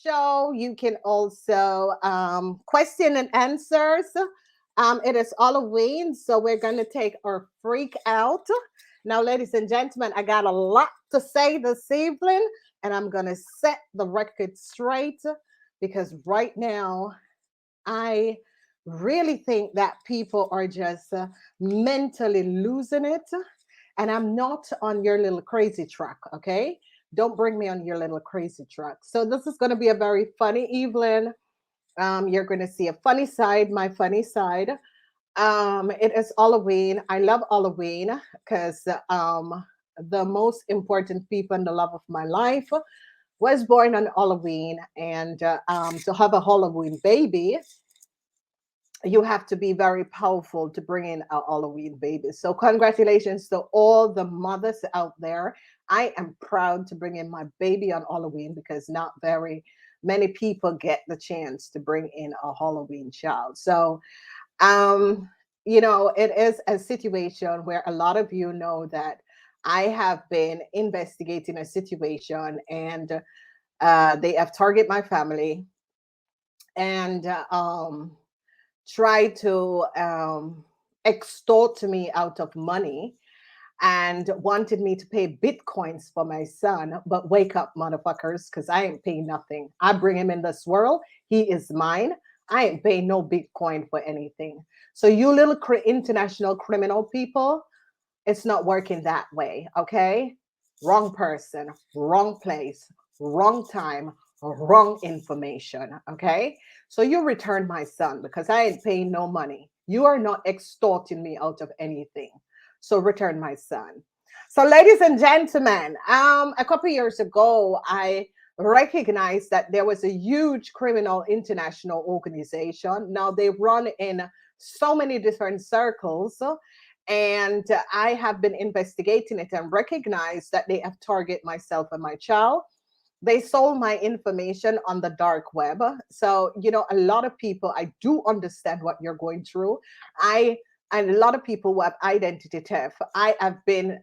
show. You can also question and answers. It is Halloween, so we're going to take our freak out. Now, ladies and gentlemen, I got a lot to say this evening, and I'm going to set the record straight because right now, I really think that people are just mentally losing it. And I'm not on your little crazy truck, okay? Don't bring me on your little crazy truck. So, this is going to be a very funny evening. You're going to see a funny side, my funny side. It is Halloween. I love Halloween because the most important people in the love of my life was born on Halloween, and to have a Halloween baby, you have to be very powerful to bring in a Halloween baby. So congratulations to all the mothers out there. I am proud to bring in my baby on Halloween because not very many people get the chance to bring in a Halloween child. So um, it is a situation where a lot of you know that I have been investigating a situation, and they have targeted my family, and try to extort me out of money and wanted me to pay bitcoins for my son. But wake up, motherfuckers, because I ain't paying nothing. I bring him in this world. He is mine. I ain't paying no bitcoin for anything. So you little international criminal people, it's not working that way, okay? Wrong person, wrong place, wrong time, wrong information, okay? So you return my son because I ain't paying no money. You are not extorting me out of anything. So return my son. So, ladies and gentlemen, a couple years ago, I recognized that there was a huge criminal international organization. Now they run in so many different circles, and I have been investigating it and recognized that they have targeted myself and my child. They sold my information on the dark web. So, a lot of people, I do understand what you're going through. I and a lot of people who have identity theft. I have been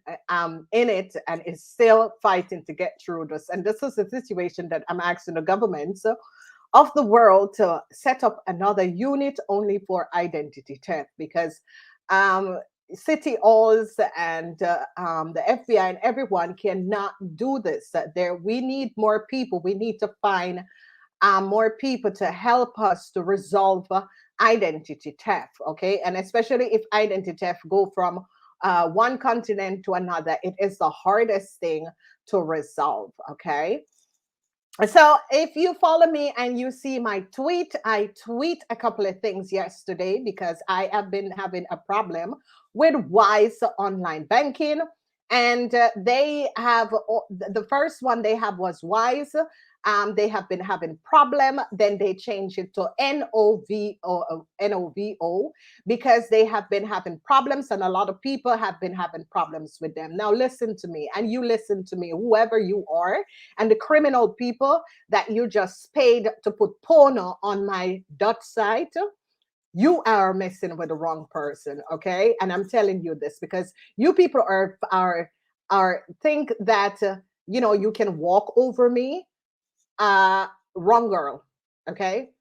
in it and is still fighting to get through this. And this is a situation that I'm asking the governments of the world to set up another unit only for identity theft, because um, city halls and the FBI and everyone cannot do this. There, we need more people. We need to find more people to help us to resolve identity theft. Okay, and especially if identity theft go from one continent to another, it is the hardest thing to resolve. Okay. So if you follow me and you see my tweet, I tweet a couple of things yesterday because I have been having a problem with Wise online banking. And they have the first one they have was Wise. They have been having problem. Then they changed it to Novo because they have been having problems, and a lot of people have been having problems with them. Now listen to me, and you listen to me, whoever you are, and the criminal people that you just paid to put porno on my Dutch site. You are messing with the wrong person, okay? And I'm telling you this because you people are think that you can walk over me. uh Wrong girl, okay?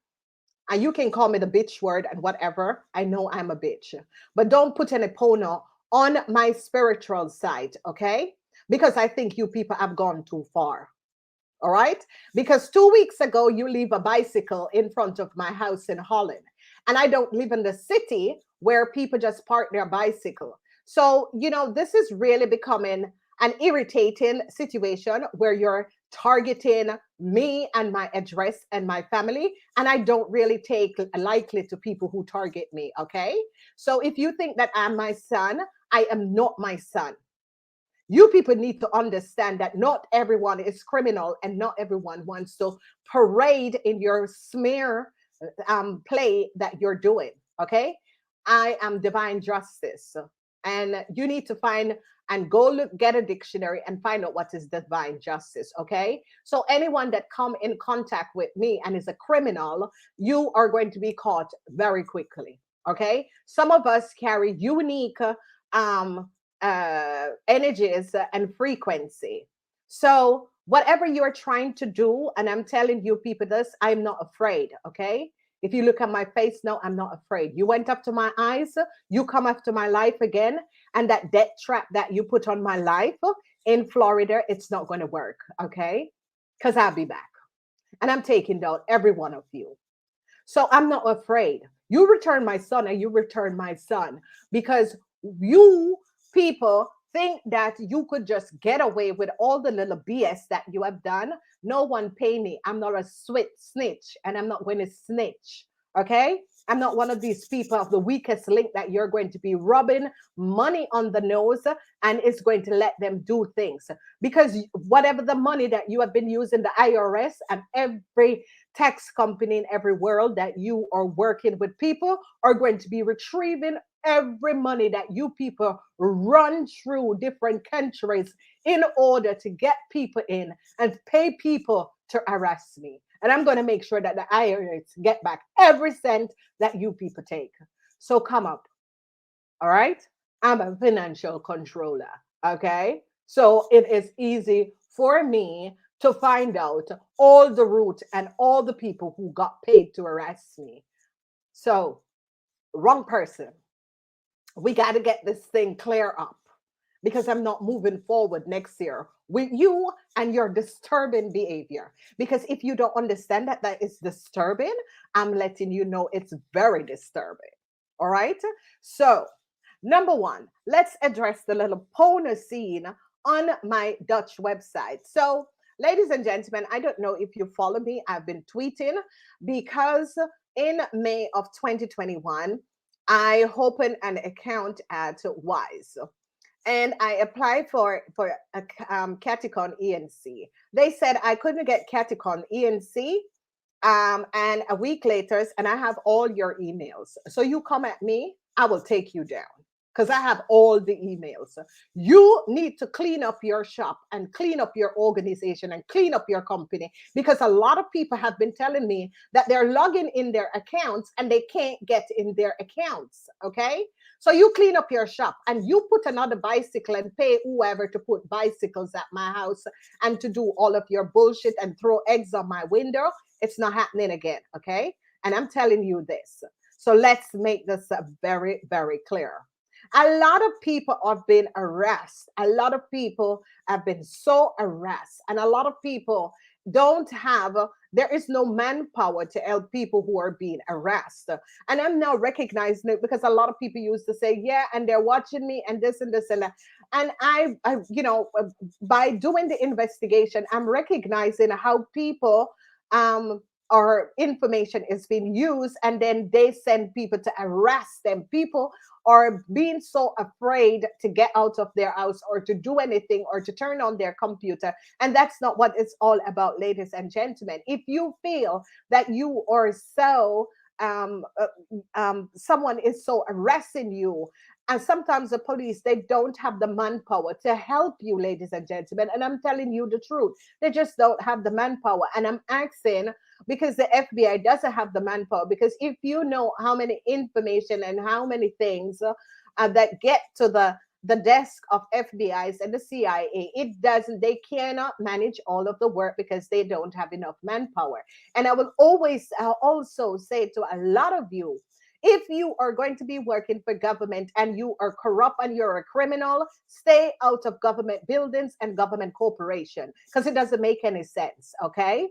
And you can call me the bitch word and whatever. I know I'm a bitch, but don't put any porno on my spiritual side, okay? Because I think you people have gone too far. All right. Because 2 weeks ago, you leave a bicycle in front of my house in Holland. And I don't live in the city where people just park their bicycle. So, this is really becoming an irritating situation where you're targeting me and my address and my family. And I don't really take lightly to people who target me. Okay. So if you think that I'm my son, I am not my son. You people need to understand that not everyone is criminal and not everyone wants to parade in your smear play that you're doing. Okay. I am divine justice. And you need to find and go look, get a dictionary and find out what is divine justice. Okay. So anyone that come in contact with me and is a criminal, you are going to be caught very quickly. Okay. Some of us carry unique energies and frequency. So whatever you're trying to do, and I'm telling you people this, I'm not afraid, okay? If you look at my face now, I'm not afraid. You went up to my eyes, you come after my life again, and that death trap that you put on my life in Florida, it's not going to work, okay? Because I'll be back and I'm taking down every one of you. So I'm not afraid. You return my son and you return my son because you people think that you could just get away with all the little BS that you have done. No one pay me. I'm not a snitch and I'm not going to snitch. Okay? I'm not one of these people of the weakest link that you're going to be rubbing money on the nose and it's going to let them do things. Because whatever the money that you have been using, the IRS and every tax company in every world that you are working with people are going to be retrieving every money that you people run through different countries in order to get people in and pay people to harass me. And I'm going to make sure that the IRS get back every cent that you people take. So come up. All right. I'm a financial controller. Okay. So it is easy for me to find out all the route and all the people who got paid to harass me. So, wrong person. We got to get this thing clear up because I'm not moving forward next year with you and your disturbing behavior. Because if you don't understand that that is disturbing, I'm letting you know it's very disturbing. All right. So, number one, let's address the little pony scene on my Dutch website. So, ladies and gentlemen, I don't know if you follow me. I've been tweeting because in May of 2021, I opened an account at Wise and I applied for a KathyeKaanInc. They said I couldn't get KathyeKaanInc, and a week later, and I have all your emails. So you come at me, I will take you down because I have all the emails. You need to clean up your shop and clean up your organization and clean up your company because a lot of people have been telling me that they're logging in their accounts and they can't get in their accounts. Okay. So you clean up your shop and you put another bicycle and pay whoever to put bicycles at my house and to do all of your bullshit and throw eggs on my window. It's not happening again. Okay. And I'm telling you this. So let's make this very, very clear. A lot of people have been harassed. A lot of people have been so harassed. And a lot of people don't have, there is no manpower to help people who are being harassed. And I'm now recognizing it because a lot of people used to say, yeah, and they're watching me and this and this and that. And by doing the investigation, I'm recognizing how people, or information is being used and then they send people to harass them. People are being so afraid to get out of their house or to do anything or to turn on their computer. And that's not what it's all about, ladies and gentlemen. If you feel that you are so someone is so harassing you, and sometimes the police, they don't have the manpower to help you, ladies and gentlemen, and I'm telling you the truth, they just don't have the manpower. And I'm asking because the FBI doesn't have the manpower. Because if you know how many information and how many things that get to the desk of FBI's and the CIA, it doesn't, they cannot manage all of the work because they don't have enough manpower. And I will always also say to a lot of you, if you are going to be working for government and you are corrupt and you're a criminal, stay out of government buildings and government corporation because it doesn't make any sense. Okay.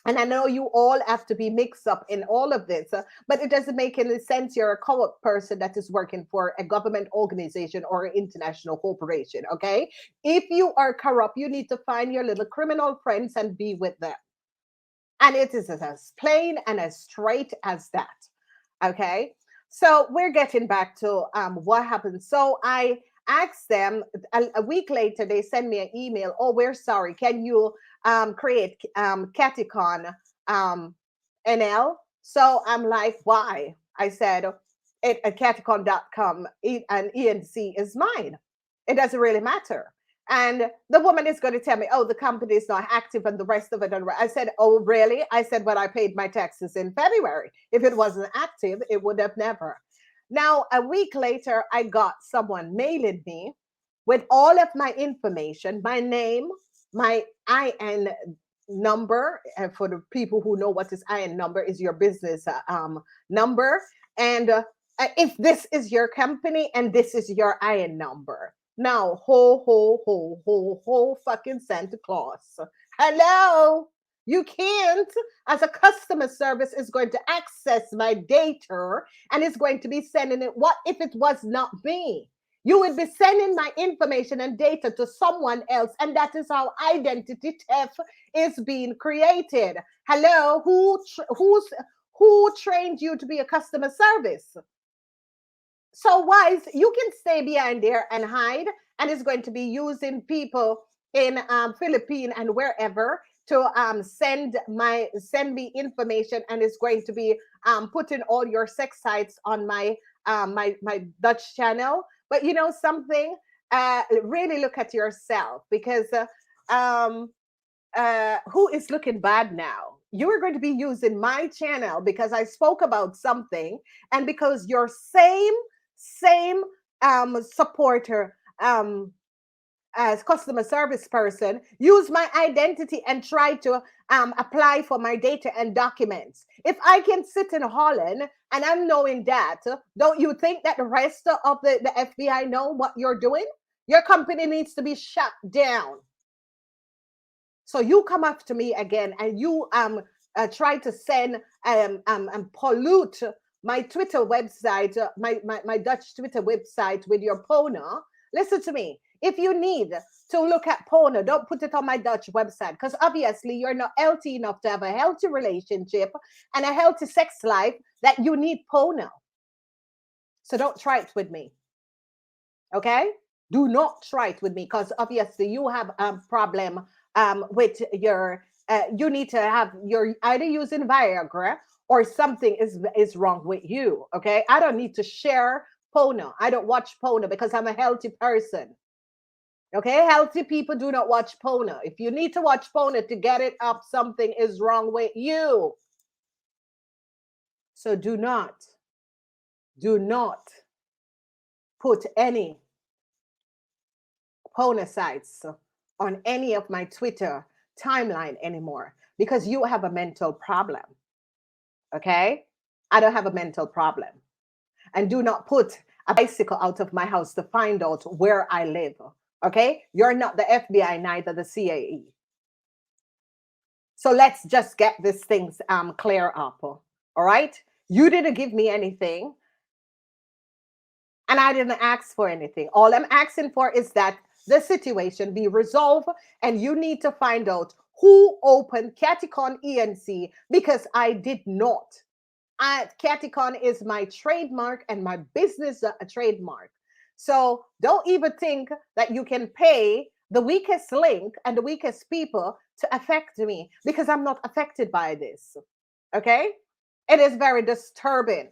And I know you all have to be mixed up in all of this, but it doesn't make any sense. You're a corrupt person that is working for a government organization or an international corporation. Okay. If you are corrupt, you need to find your little criminal friends and be with them. And it is as plain and as straight as that. Okay. So we're getting back to what happened. So I asked them a week later, they send me an email. Oh, we're sorry. Can you create KathyeKaan NL? So I'm like, why? I said, at kathyekaan.com and ENC is mine. It doesn't really matter. And the woman is going to tell me, oh, the company is not active and the rest of it. And I said, oh, really? I said, well, I paid my taxes in February. If it wasn't active, it would have never. Now, a week later, I got someone mailing me with all of my information, my name, my IN number, for the people who know what is IN number, is your business number. And if this is your company and this is your IN number. Now, ho, fucking Santa Claus. Hello. You can't, as a customer service, is going to access my data and is going to be sending it. What if it was not me? You would be sending my information and data to someone else, and that is how identity theft is being created. Hello, who trained you to be a customer service? So wise, you can stay behind there and hide, and it's going to be using people in Philippines and wherever to send me information, and it's going to be putting all your sex sites on my Dutch channel. But you know something, really look at yourself, because who is looking bad now? You are going to be using my channel because I spoke about something, and because your same supporter, as customer service person, use my identity and try to apply for my data and documents. If I can sit in Holland and I'm knowing that, don't you think that the rest of the FBI know what you're doing? Your company needs to be shut down. So you come after me again and you try to send and pollute my Twitter website, my Dutch Twitter website with your Pona. Listen to me. If you need to look at Pona, don't put it on my Dutch website, because obviously you're not healthy enough to have a healthy relationship and a healthy sex life that you need Pona. So don't try it with me. Okay? Do not try it with me, because obviously you have a problem with your, you need to have, you're either using Viagra or something is wrong with you. Okay? I don't need to share Pona. I don't watch Pona because I'm a healthy person. Okay, healthy people do not watch Pona. If you need to watch Pona to get it up, something is wrong with you. So do not put any Pona sites on any of my Twitter timeline anymore, because you have a mental problem. Okay, I don't have a mental problem. And do not put a bicycle out of my house to find out where I live. Okay, you're not the FBI, neither the CIA. So let's just get these things clear up. All right, you didn't give me anything and I didn't ask for anything. All I'm asking for is that the situation be resolved, and you need to find out who opened KathyeKaanInc, because I did not. KathyeKaan is my trademark and my business trademark. So don't even think that you can pay the weakest link and the weakest people to affect me, because I'm not affected by this. Okay? It is very disturbing.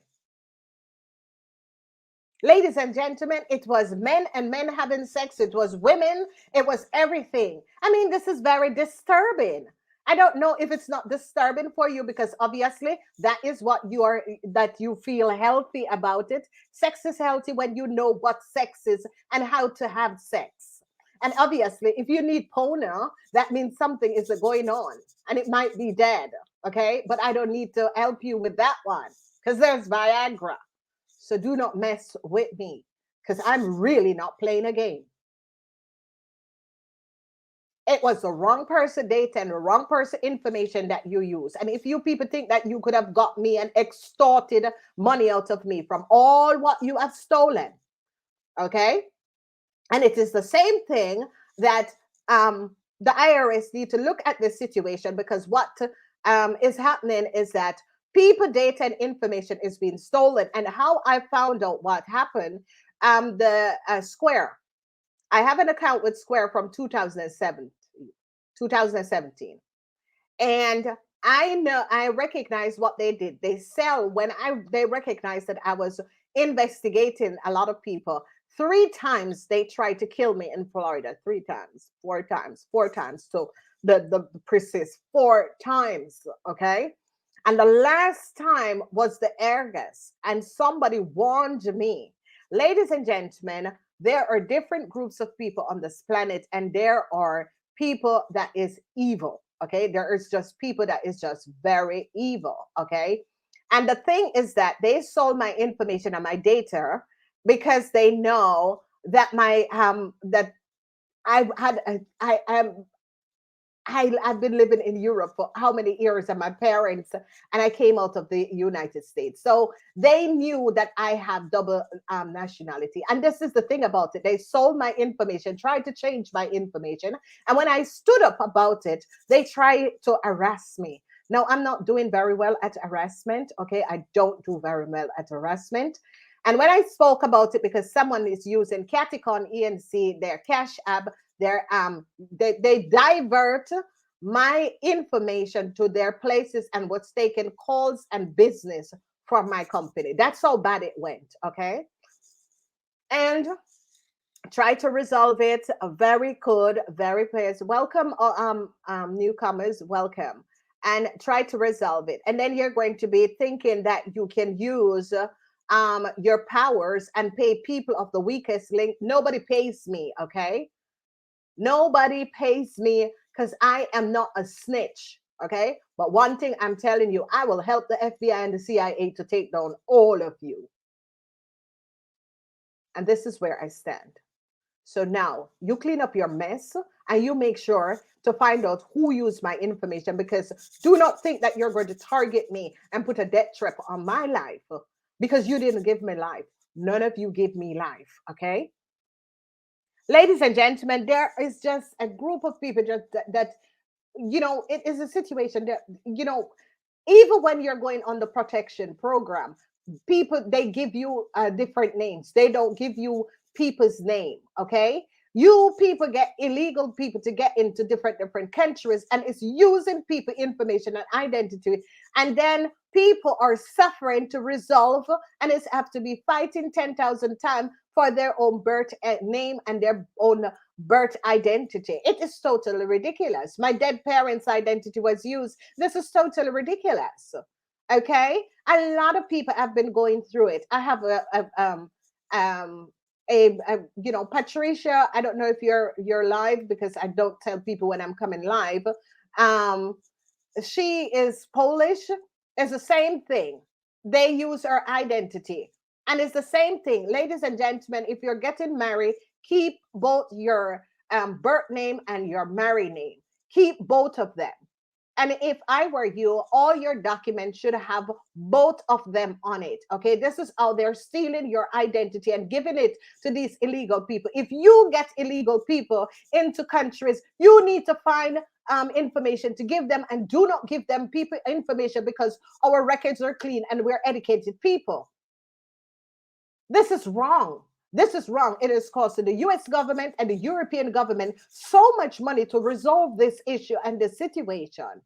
Ladies and gentlemen, it was men and men having sex. It was women. It was everything. I mean, this is very disturbing. I don't know if it's not disturbing for you, because obviously that is what you are, that you feel healthy about it. Sex is healthy when you know what sex is and how to have sex. And obviously, if you need Pona, that means something is going on and it might be dead. Okay. But I don't need to help you with that one, because there's Viagra. So do not mess with me, because I'm really not playing a game. It was the wrong person data and the wrong person information that you use. And if you people think that you could have got me and extorted money out of me from all what you have stolen, okay? And it is the same thing that the IRS need to look at this situation, because what is happening is that people data and information is being stolen. And how I found out what happened, the Square, I have an account with Square from 2017. And I recognize what they did. They sell, they recognized that I was investigating a lot of people. 3 times they tried to kill me in Florida. 3 times, 4 times, 4 times. So the precise 4 times. Okay. And the last time was the August, and somebody warned me. Ladies and gentlemen, there are different groups of people on this planet, and there are people that is evil. Okay, there is just people that is just very evil. Okay, and the thing is that they sold my information and my data because they know that my that I had I am I've been living in Europe for how many years, and my parents, and I came out of the United States. So they knew that I have double nationality. And this is the thing about it. They sold my information, tried to change my information. And when I stood up about it, they tried to harass me. Now, I'm not doing very well at harassment. Okay. I don't do very well at harassment. And when I spoke about it, because someone is using KathyeKaanInc, their Cash App, their they divert my information to their places and was taking calls and business from my company. That's how bad it went. Okay. And try to resolve it. Very good, very pleased. Welcome, newcomers. Welcome, and try to resolve it. And then you're going to be thinking that you can use your powers and pay people of the weakest link. Nobody pays me. Okay, nobody pays me because I am not a snitch. Okay, but one thing I'm telling you, I will help the FBI and the CIA to take down all of you. And this is where I stand. So now you clean up your mess and you make sure to find out who used my information, because do not think that you're going to target me and put a death trap on my life because you didn't give me life. None of you give me life. Okay. Ladies and gentlemen, there is just a group of people just that it is a situation that, even when you're going on the protection program, people, they give you different names. They don't give you people's name. Okay, you people get illegal people to get into different countries, and it's using people information and identity, and then people are suffering to resolve, and it's have to be fighting 10,000 times for their own birth name and their own birth identity. It is totally ridiculous. My dead parents' identity was used. This is totally ridiculous. Okay, a lot of people have been going through it. I have Patricia. I don't know if you're live, because I don't tell people when I'm coming live. Um, she is Polish. It's the same thing. They use her identity. And it's the same thing. Ladies and gentlemen, if you're getting married, keep both your birth name and your married name. Keep both of them. And if I were you, all your documents should have both of them on it. Okay, this is how they're stealing your identity and giving it to these illegal people. If you get illegal people into countries, you need to find information to give them, and do not give them people information, because our records are clean and we're educated people. This is wrong. This is wrong. It is costing the US government and the European government so much money to resolve this issue and this situation.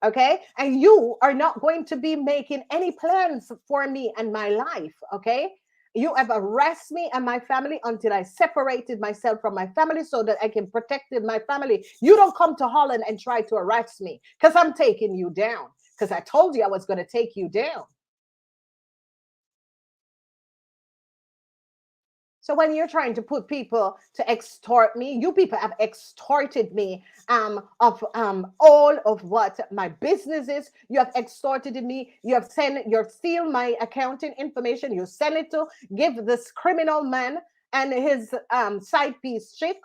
Okay. And you are not going to be making any plans for me and my life. Okay. You have arrested me and my family until I separated myself from my family so that I can protect my family. You don't come to Holland and try to arrest me, because I'm taking you down, because I told you I was going to take you down. So when you're trying to put people to extort me, you people have extorted me of all of what my business is. You have extorted me. You steal my accounting information. You send it to give this criminal man and his side piece chick.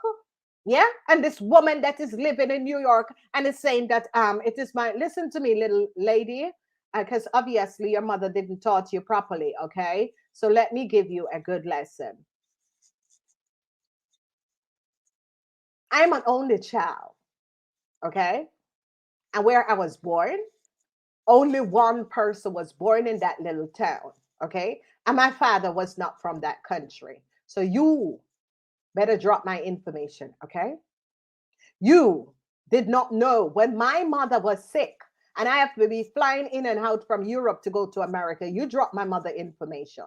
Yeah, and this woman that is living in New York and is saying that it is my, listen to me, little lady, because obviously your mother didn't taught you properly. Okay, so let me give you a good lesson. I'm an only child, okay? And where I was born, only one person was born in that little town, okay? And my father was not from that country. So you better drop my information, okay? You did not know when my mother was sick and I have to be flying in and out from Europe to go to America. You drop my mother information.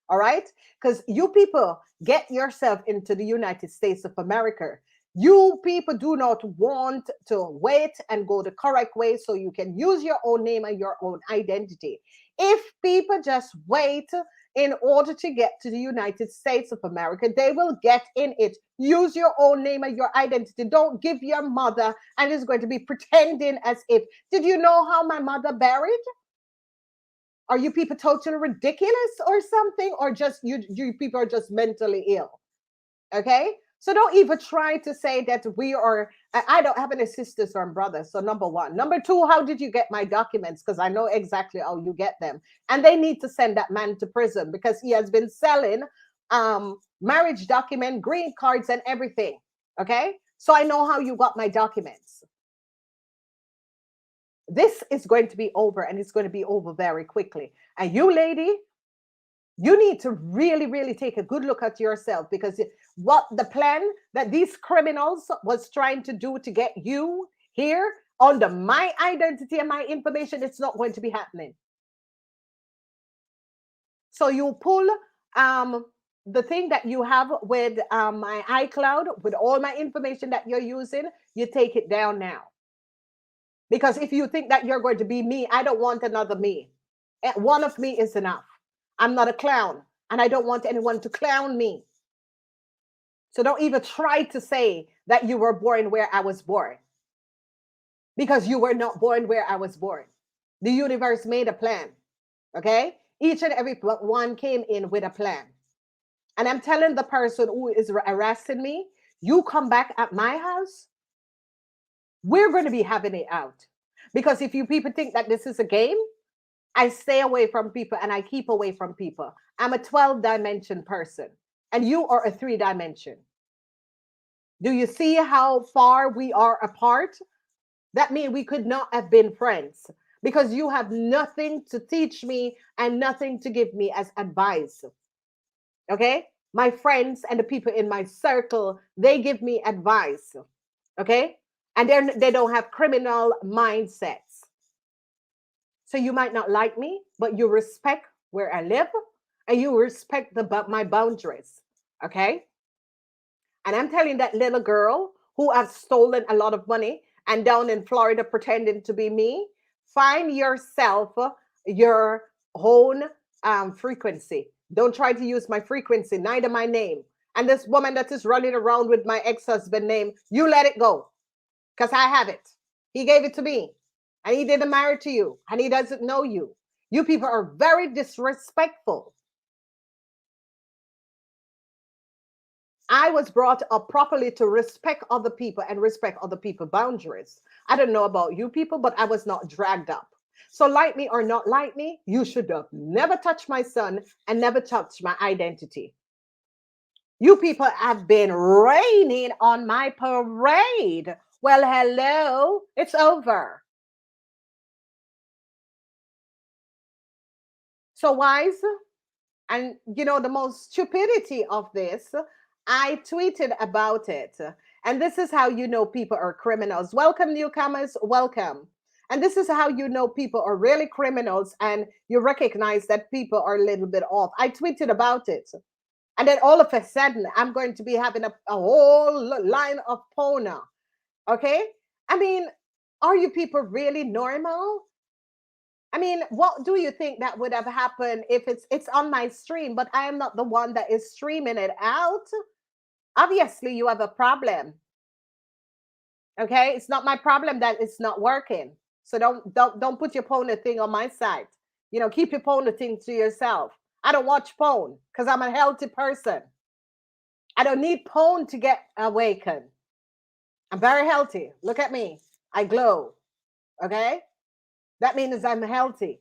All right? Because you people get yourself into the United States of America. You people do not want to wait and go the correct way so you can use your own name and your own identity. If people just wait in order to get to the United States of America, they will get in it. Use your own name and your identity. Don't give your mother and it's going to be pretending as if. Did you know how my mother buried? Are you people totally ridiculous or something? Or just you people are just mentally ill? Okay. So don't even try to say that we are. I don't have any sisters or brothers. So number one. Number two, how did you get my documents? Because I know exactly how you get them. And they need to send that man to prison because he has been selling marriage document, green cards, and everything. Okay. So I know how you got my documents. This is going to be over and it's going to be over very quickly. And you, lady, you need to really, really take a good look at yourself because what the plan that these criminals was trying to do to get you here under my identity and my information, it's not going to be happening. So you pull the thing that you have with my iCloud, with all my information that you're using, you take it down now. Because if you think that you're going to be me, I don't want another me. One of me is enough. I'm not a clown, and I don't want anyone to clown me. So don't even try to say that you were born where I was born, because you were not born where I was born. The universe made a plan, okay? Each and every one came in with a plan. And I'm telling the person who is harassing me, you come back at my house, we're going to be having it out. Because if you people think that this is a game, I stay away from people and I keep away from people. I'm a 12-dimension person and you are a 3-dimension. Do you see how far we are apart? That means we could not have been friends because you have nothing to teach me and nothing to give me as advice. Okay? My friends and the people in my circle, they give me advice. Okay? And they don't have criminal mindsets. So you might not like me, but you respect where I live and you respect my boundaries. Okay? And I'm telling that little girl who has stolen a lot of money and down in Florida pretending to be me, find yourself your own frequency. Don't try to use my frequency, neither my name. And this woman that is running around with my ex-husband name, you let it go because I have it. He gave it to me and he didn't marry to you and he doesn't know you. You people are very disrespectful. I was brought up properly to respect other people and respect other people's boundaries. I don't know about you people, but I was not dragged up. So like me or not like me, you should have never touched my son and never touched my identity. You people have been raining on my parade. Well, hello, it's over. So wise, and you know the most stupidity of this, I tweeted about it. And this is how you know people are criminals. Welcome, newcomers, welcome. And this is how you know people are really criminals and you recognize that people are a little bit off. I tweeted about it. And then all of a sudden, I'm going to be having a whole line of Pona. Okay? I mean, are you people really normal? I mean, what do you think that would have happened if it's on my stream, but I am not the one that is streaming it out? Obviously, you have a problem. Okay, it's not my problem that it's not working. So don't put your Pona thing on my side. You know, keep your Pona thing to yourself. I don't watch Pone because I'm a healthy person. I don't need Pone to get awakened. I'm very healthy. Look at me. I glow. Okay? That means I'm healthy.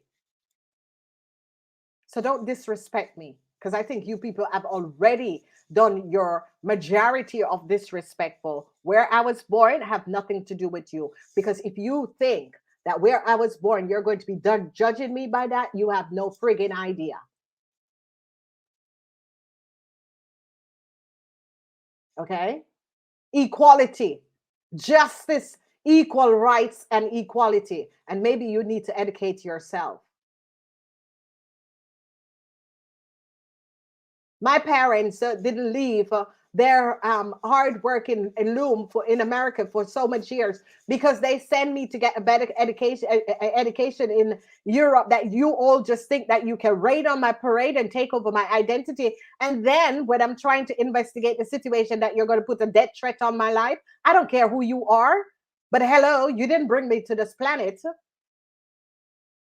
So don't disrespect me because I think you people have already done your majority of disrespectful. Where I was born have nothing to do with you. Because if you think that where I was born, you're going to be done judging me by that, you have no friggin' idea. Okay? Equality, justice, equal rights, and equality. And maybe you need to educate yourself. My parents didn't leave their hard work in Loom in America for so much years, because they send me to get a better education in Europe, that you all just think that you can raid on my parade and take over my identity. And then when I'm trying to investigate the situation, that you're going to put a death threat on my life. I don't care who you are, but hello, you didn't bring me to this planet.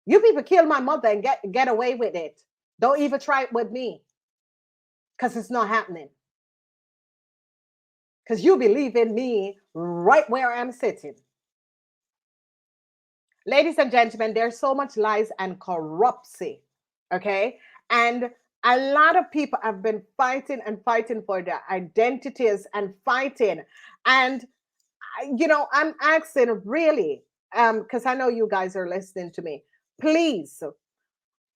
You people kill my mother and get away with it. Don't even try it with me, because it's not happening. Because you believe in me right where I'm sitting. Ladies and gentlemen, there's so much lies and corruption. Okay. And a lot of people have been fighting and fighting for their identities and fighting. And, I'm asking really, because I know you guys are listening to me. Please,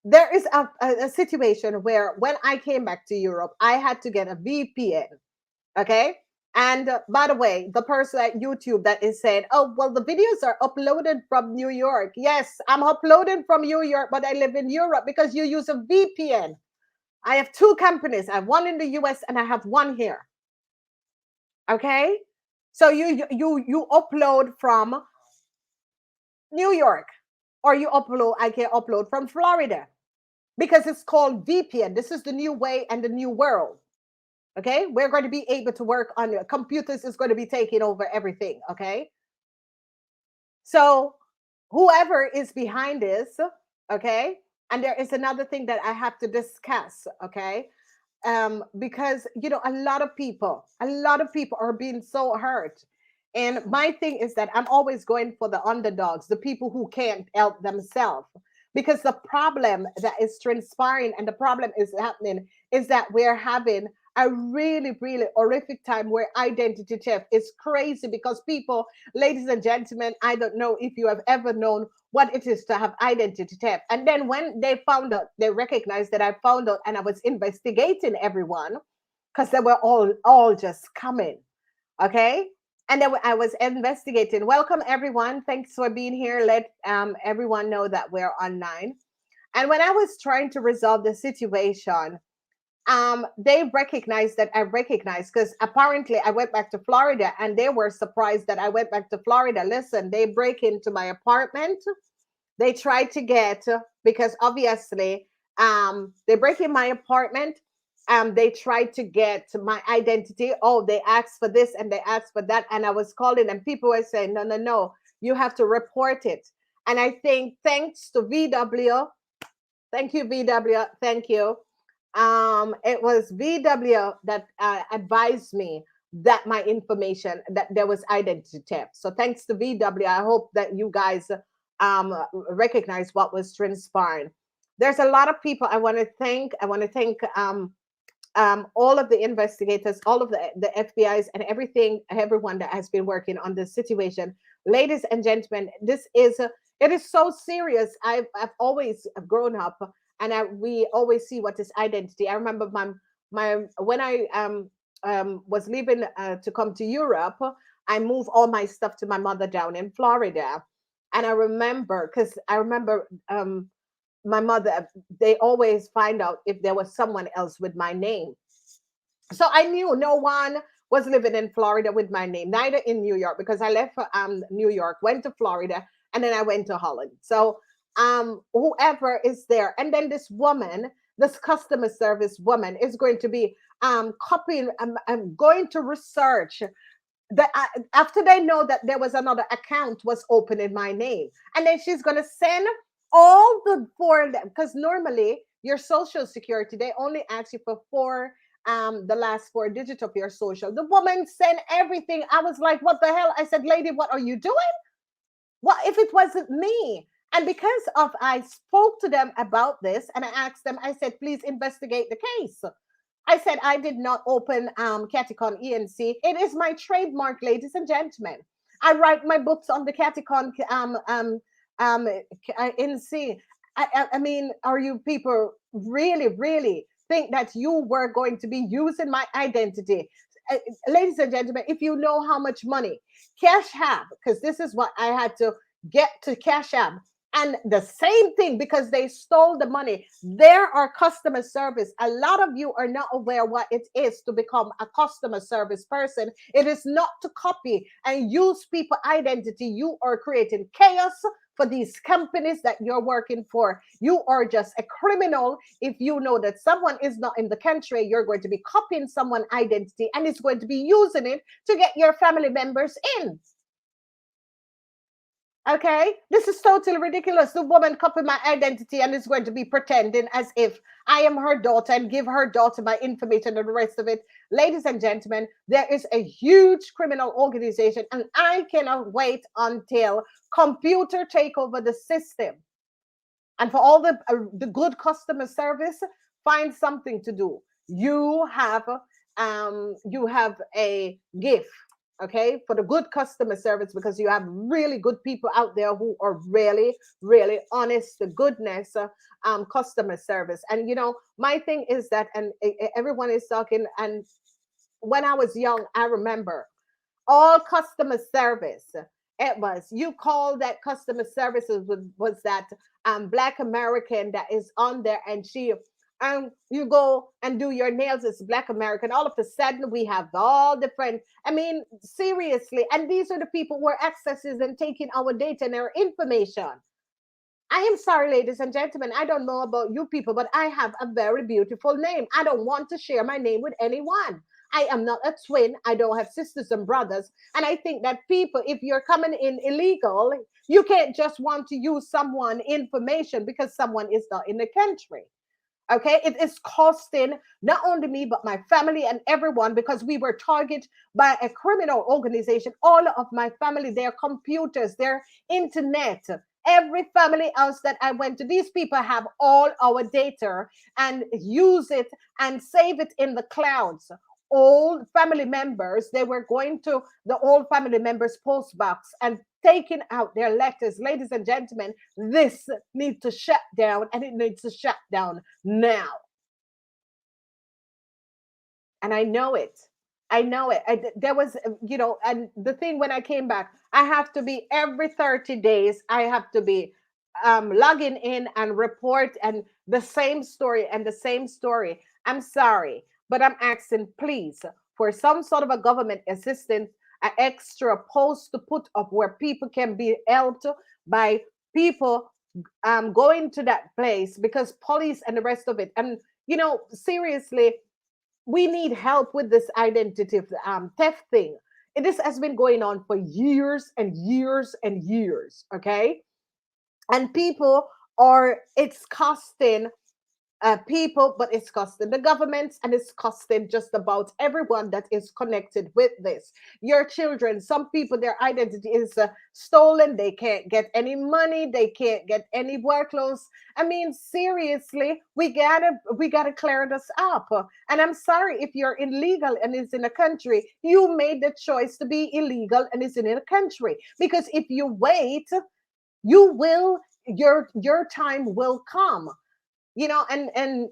there is a situation where when I came back to Europe, I had to get a VPN. Okay. And by the way, the person at YouTube that is saying, oh, well, the videos are uploaded from New York. Yes, I'm uploading from New York, but I live in Europe because you use a VPN. I have two companies. I have one in the US and I have one here. Okay. So you upload from New York, or I can upload from Florida, because it's called VPN. This is the new way and the new world. Okay, we're going to be able to work on computers, is going to be taking over everything. Okay, so whoever is behind this, okay, and there is another thing that I have to discuss. Okay, because a lot of people are being so hurt. And my thing is that I'm always going for the underdogs, the people who can't help themselves. Because the problem that is transpiring and the problem is happening is that we're having a really, really horrific time where identity theft is crazy, because people, ladies and gentlemen, I don't know if you have ever known what it is to have identity theft. And then when they found out, they recognized that I found out, and I was investigating everyone, because they were all just coming. Okay. And then I was investigating. Welcome everyone. Thanks for being here. Let everyone know that we're online. And when I was trying to resolve the situation, they recognized that I recognized, because apparently I went back to Florida and they were surprised that I went back to Florida. Listen, they break into my apartment. They tried to get, because obviously they break in my apartment. They tried to get my identity. Oh, they asked for this and they asked for that. And I was calling and people were saying, no, no, no, you have to report it. And I think thanks to VW, thank you, VW, thank you. It was VW that advised me that my information, that there was identity theft. So thanks to VW, I hope that you guys recognize what was transpiring. There's a lot of people I want to thank. I want to thank all of the investigators, all of the FBI's and everyone that has been working on this situation. Ladies and gentlemen, it is so serious. I've always grown up, and we always see what is identity. I remember my when I was leaving to come to Europe, I moved all my stuff to my mother down in Florida, and I remember my mother, they always find out if there was someone else with my name. So I knew no one was living in Florida with my name, neither in New York, because I left New York, went to Florida, and then I went to Holland. So whoever is there, and then this woman, this customer service woman, is going to be copying, going to research that after they know that there was another account was open in my name, and then she's going to send all the four, because normally your social security, they only ask you for the last four digits of your social. The woman sent everything. I was like, what the hell? I said, lady, what are you doing? What if it wasn't me? And because of, I spoke to them about this, and I asked them, I said, please investigate the case. I said, I did not open KathyeKaanInc. It is my trademark, ladies and gentlemen. I write my books on the KathyeKaan INC. I mean, are you people really think that you were going to be using my identity? Ladies and gentlemen, if you know how much money CASHAPP, because this is what I had to get to CASHAPP, And the same thing, because they stole the money. There are customer service. A lot of you are not aware what it is to become a customer service person. It is not to copy and use people identity. You are creating chaos for these companies that you're working for. You are just a criminal if you know that someone is not in the country. You're going to be copying someone's identity and it's going to be using it to get your family members in. Okay, this is totally ridiculous. The woman copied my identity and is going to be pretending as if I am her daughter and give her daughter my information and the rest of it. Ladies and gentlemen, there is a huge criminal organization, and I cannot wait until computer take over the system. And for all the good customer service, find something to do. You have a gift, okay, for the good customer service, because you have really good people out there who are really, really honest to goodness customer service. And my thing is that, and everyone is talking, and when I was young, I remember all customer service. It was, you call that customer services was that black American that is on there, and you go and do your nails as black American. All of a sudden we have all different, I mean, seriously, and these are the people who are accessing and taking our data and our information. I am sorry, ladies and gentlemen, I don't know about you people, but I have a very beautiful name. I don't want to share my name with anyone. I am not a twin. I don't have sisters and brothers. And I think that people, if you're coming in illegal, you can't just want to use someone information because someone is not in the country. Okay, it is costing not only me but my family and everyone, because we were targeted by a criminal organization. All of my family, their computers, their internet, every family else that I went to, these people have all our data and use it and save it in the clouds. All family members, they were going to the old family members post box and taking out their letters. Ladies and gentlemen, this needs to shut down, and it needs to shut down now. And I know it. I know it. There was, and the thing, when I came back, I have to be every 30 days, I have to be logging in and report, and the same story and the same story. I'm sorry, but I'm asking, please, for some sort of a government assistance, an extra post to put up where people can be helped by people going to that place, because police and the rest of it. And, seriously, we need help with this identity theft thing. This has been going on for years and years and years, okay? And people are, it's costing people, but it's costing the governments, and it's costing just about everyone that is connected with this. Your children, some people, their identity is stolen. They can't get any money. They can't get any work clothes. I mean, seriously, we gotta clear this up. And I'm sorry, if you're illegal and is in a country, you made the choice to be illegal and is in a country, because if you wait, you will, your time will come. And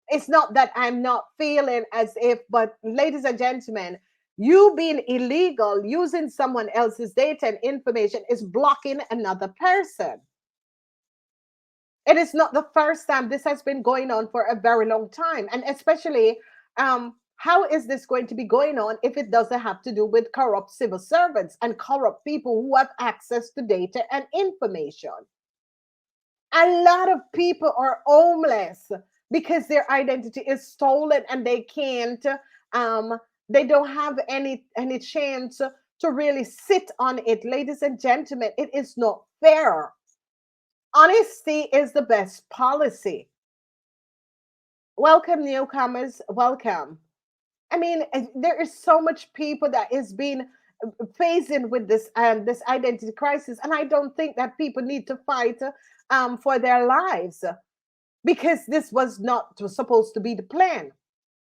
it's not that I'm not feeling as if, but ladies and gentlemen, you being illegal, using someone else's data and information, is blocking another person. It is not the first time. This has been going on for a very long time. And especially, how is this going to be going on if it doesn't have to do with corrupt civil servants and corrupt people who have access to data and information? A lot of people are homeless because their identity is stolen, and um they don't have any chance to really sit on it. Ladies and gentlemen, it is not fair. Honesty is the best policy. Welcome, newcomers, welcome. I mean, there is so much people that is being facing with this identity crisis, and I don't think that people need to fight for their lives, because this was not supposed to be the plan.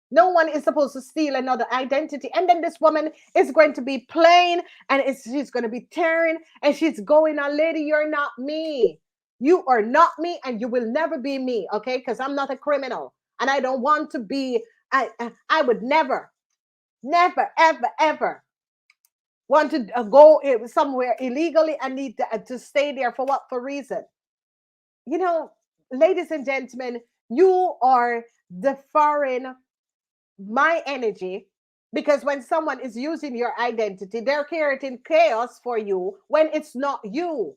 No one is supposed to steal another identity, and then this woman is going to be playing, and she's going to be tearing, and she's going on, lady, you're not me. You are not me, and you will never be me, okay? Because I'm not a criminal, and I don't want to be. I would never, never, ever, ever Want to go somewhere illegally and need to stay there for what for reason? You know, ladies and gentlemen, you are deferring my energy, because when someone is using your identity, they're creating chaos for you when it's not you.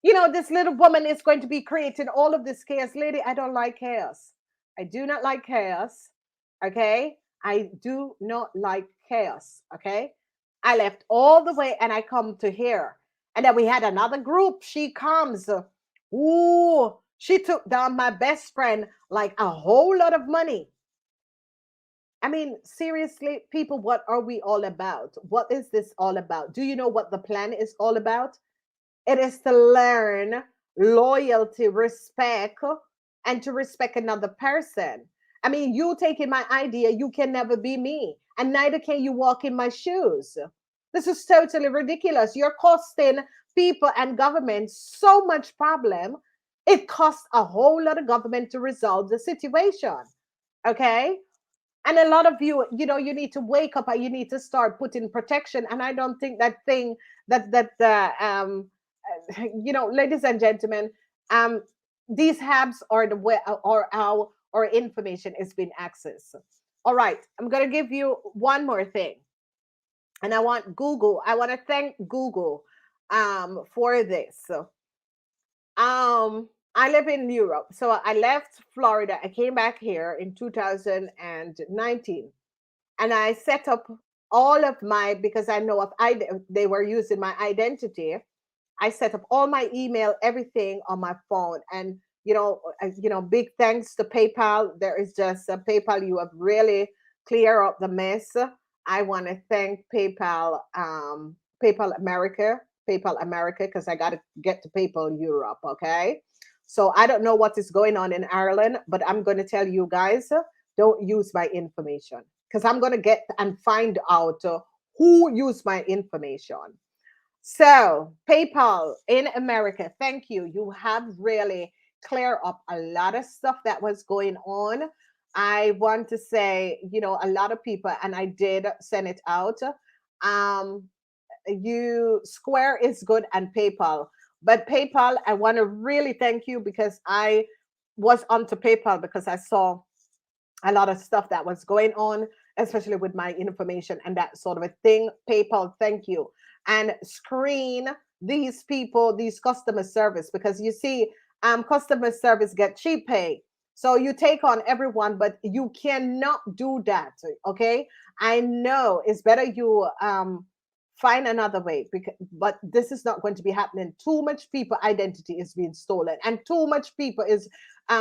You know, this little woman is going to be creating all of this chaos. Lady, I don't like chaos. I do not like chaos. Okay. I do not like chaos. Okay. I left all the way and I come to here. And then we had another group. She comes. Ooh, she took down my best friend like a whole lot of money. I mean, seriously, people, what are we all about? What is this all about? Do you know what the plan is all about? It is to learn loyalty, respect, and to respect another person. I mean, you taking my idea, you can never be me, and neither can you walk in my shoes. This is totally ridiculous. You're costing people and government so much problem. It costs a whole lot of government to resolve the situation. Okay, and a lot of you, you know, you need to wake up and you need to start putting protection. And I don't think that thing that you know, ladies and gentlemen, um these hubs are the way, or how our information is being accessed. All right, I'm going to give you one more thing, and I want to thank Google for this. I live in Europe, so I left Florida. I came back here in 2019, and I set up all of my, because I know if they were using my identity. I set up all my email, everything on my phone, and big thanks to PayPal. There is just PayPal. You have really clear up the mess. I want to thank PayPal, PayPal America, because I got to get to PayPal Europe. Okay, so I don't know what is going on in Ireland, but I'm going to tell you guys, don't use my information, because I'm going to get and find out who used my information. So, PayPal in America, thank you. You have really cleared up a lot of stuff that was going on. I want to say, a lot of people, and I did send it out. Um, Square is good and PayPal, but PayPal, I want to really thank you, because I was onto PayPal because I saw a lot of stuff that was going on, especially with my information and that sort of a thing. PayPal, thank you. And screen these people, these customer service, because you see, customer service get cheap pay. So you take on everyone, but you cannot do that. Okay. I know it's better you find another way, because, but this is not going to be happening. Too much people identity is being stolen, and too much people is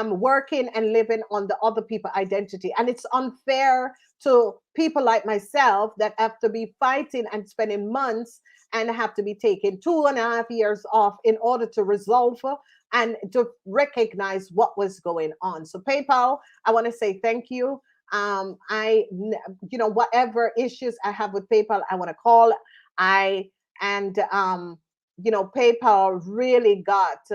working and living on the other people identity, and it's unfair to people like myself that have to be fighting and spending months and have to be taking 2.5 years off in order to resolve and to recognize what was going on. So PayPal, I want to say thank you. Whatever issues I have with PayPal, I want to call. I and PayPal really got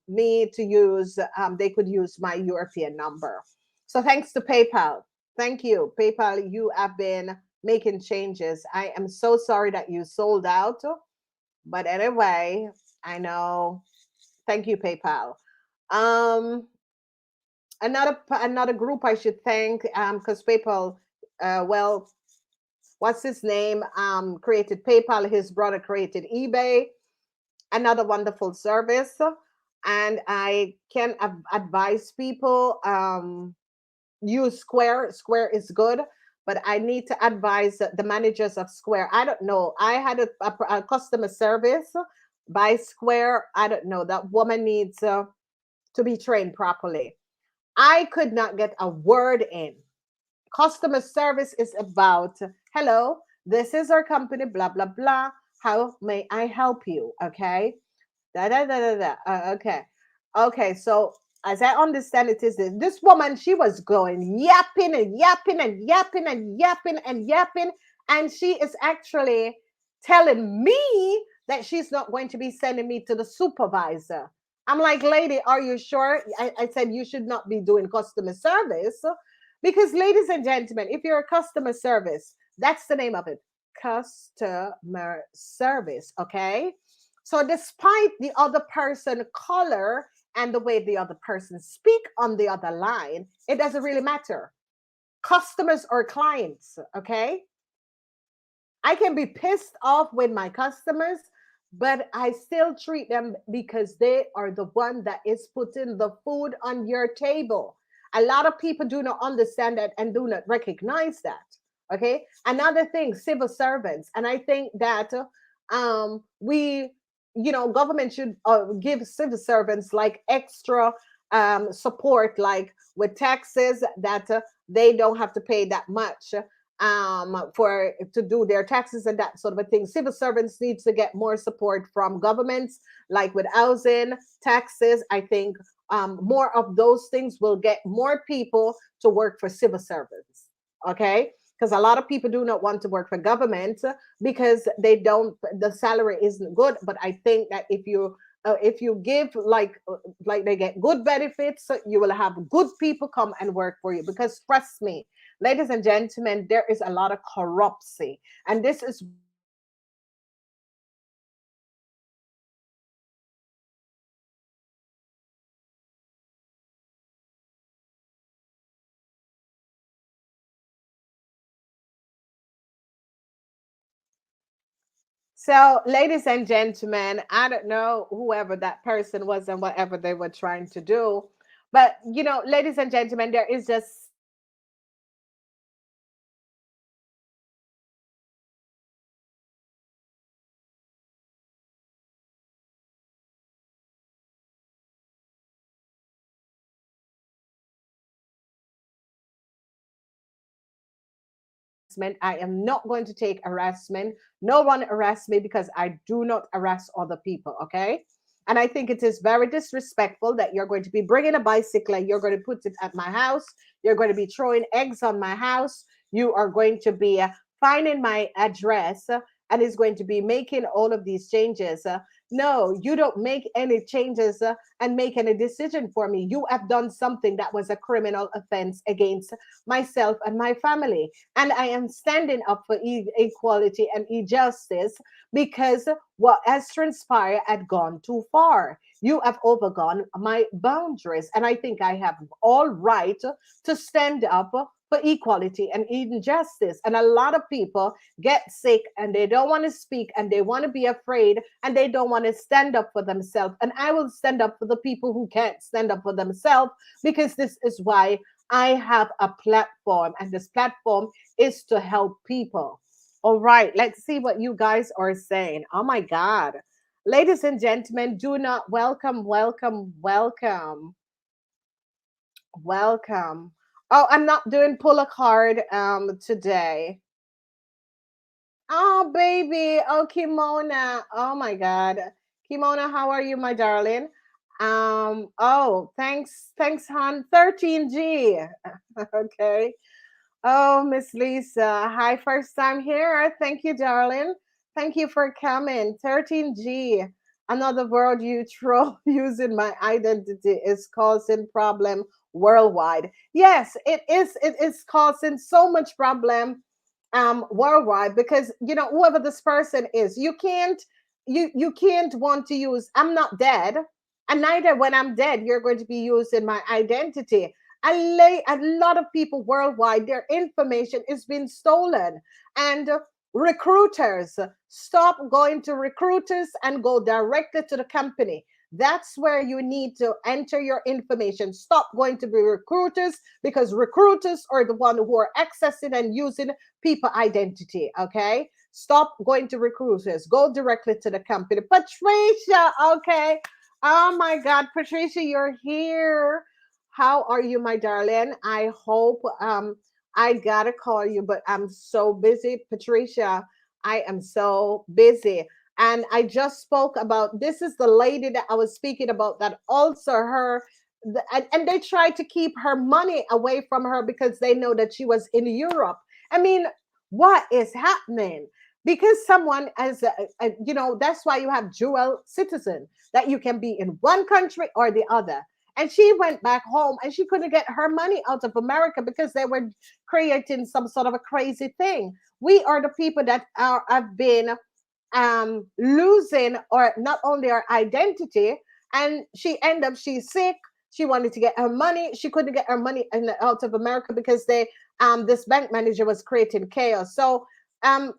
me to use. They could use my European number. So thanks to PayPal. Thank you, PayPal. You have been making changes. I am so sorry that you sold out, but anyway, I know. Thank you, PayPal. Um, another group I should thank, because PayPal, well, what's his name, created PayPal. His brother created eBay. Another wonderful service, and I can advise people, use Square. Square is good, but I need to advise the managers of Square. I don't know. I had a customer service by Square. I don't know. That woman needs to be trained properly. I could not get a word in. Customer service is about, hello, this is our company, blah, blah, blah. How may I help you? Okay. Da, da, da, da, da. Okay. Okay. So, as I understand it, is this woman, she was going yapping and yapping and yapping and yapping and yapping. And she is actually telling me that she's not going to be sending me to the supervisor. I'm like, lady, are you sure? I said, you should not be doing customer service, because, ladies and gentlemen, if you're a customer service, that's the name of it. customer service. Okay. So despite the other person color and the way the other person speak on the other line, it doesn't really matter. Customers or clients. Okay. I can be pissed off with my customers, but I still treat them because they are the one that is putting the food on your table. A lot of people do not understand that and do not recognize that. Okay. Another thing, civil servants. And I think that we, government should give civil servants like extra support, like with taxes that they don't have to pay that much for to do their taxes and that sort of a thing. Civil servants needs to get more support from governments, like with housing, taxes. I think more of those things will get more people to work for civil servants. Okay, because a lot of people do not want to work for government because they don't. The salary isn't good. But I think that if you give like they get good benefits, you will have good people come and work for you. Because trust me, ladies and gentlemen, there is a lot of corruption, and this is so, ladies and gentlemen, I don't know whoever that person was and whatever they were trying to do, but ladies and gentlemen, there is just harassment. I am not going to take harassment. No one harass me because I do not harass other people. Okay. And I think it is very disrespectful that you're going to be bringing a bicycle and you're going to put it at my house. You're going to be throwing eggs on my house. You are going to be finding my address and is going to be making all of these changes. No, you don't make any changes and make any decision for me. You have done something that was a criminal offense against myself and my family. And I am standing up for equality and justice because what has transpired had gone too far. You have overgone my boundaries. And I think I have all right to stand up for equality and injustice. And a lot of people get sick and they don't want to speak and they want to be afraid and they don't want to stand up for themselves. And I will stand up for the people who can't stand up for themselves because this is why I have a platform, and this platform is to help people. All right, let's see what you guys are saying. Oh my God. Ladies and gentlemen, do not welcome, welcome, welcome, welcome. Oh, I'm not doing pull a card today. Oh, baby. Oh, Kimona. Oh my God. Kimona, how are you, my darling? Oh, thanks, hon. 13G. Okay. Oh, Miss Lisa. Hi, first time here. Thank you, darling. Thank you for coming. 13G. Another word you throw using my identity is causing problem worldwide. Yes, it is. It is causing so much problem worldwide because whoever this person is, you can't want to use I'm not dead, and neither when I'm dead you're going to be using my identity. A lot of people worldwide, their information is being stolen. And recruiters, stop going to recruiters and go directly to the company. That's where you need to enter your information. Stop going to be recruiters because recruiters are the one who are accessing and using people identity. Okay, stop going to recruiters, go directly to the company. Patricia, okay. Oh my God, Patricia, you're here. How are you, my darling? I hope I gotta call you, but I'm so busy, Patricia. I am so busy. And I just spoke about this is the lady that I was speaking about that also her and they tried to keep her money away from her because they know that she was in Europe. I mean, what is happening? Because someone as that's why you have dual citizen, that you can be in one country or the other. And she went back home and she couldn't get her money out of America because they were creating some sort of a crazy thing. we are the people that have been losing or not only our identity. And she's sick. She wanted to get her money. She couldn't get her money out of America because this bank manager was creating chaos. So I'm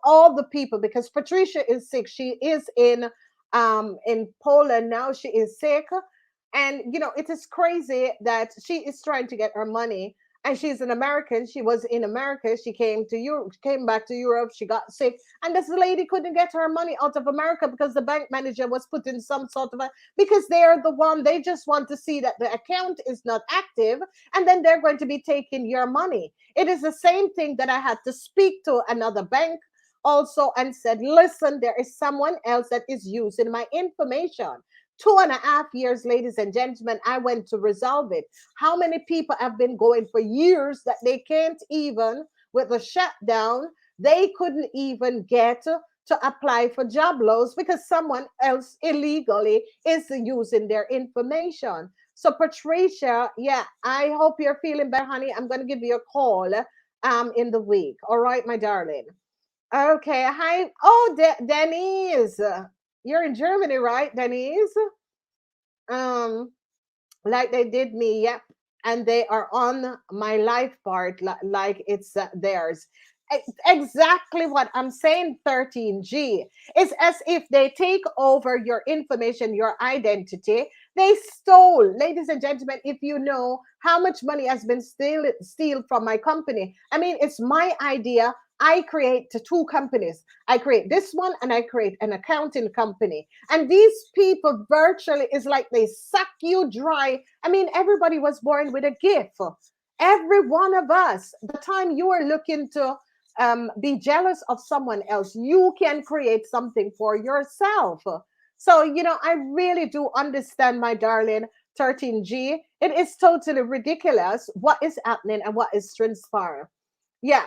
all the people, because Patricia is sick. She is in Poland now. She is sick. And it is crazy that she is trying to get her money, and she's an American. She was in America. She came to Europe, came back to Europe. She got sick, and this lady couldn't get her money out of America because the bank manager was put in some sort of because they are the one. They just want to see that the account is not active, and then they're going to be taking your money. It is the same thing that I had to speak to another bank also and said, listen, there is someone else that is using my information. 2.5 years, ladies and gentlemen, I went to resolve it. How many people have been going for years that they can't even, with the shutdown, they couldn't even get to apply for job loans because someone else illegally is using their information. So, Patricia, yeah, I hope you're feeling better, honey. I'm going to give you a call in the week. All right, my darling. Okay. Hi. Oh, Denise. You're in Germany, right, Denise? Um, like they did me, yep. And they are on my life part like it's theirs. Exactly what I'm saying, 13G. It's as if they take over your information, your identity. They stole, ladies and gentlemen, if you know how much money has been steal from my company. I mean, it's my idea. I create two companies. I create this one and I create an accounting company. And these people virtually is like they suck you dry. I mean, everybody was born with a gift. Every one of us, the time you are looking to be jealous of someone else, you can create something for yourself. So, I really do understand, my darling 13G. It is totally ridiculous what is happening and what is transpiring. Yeah,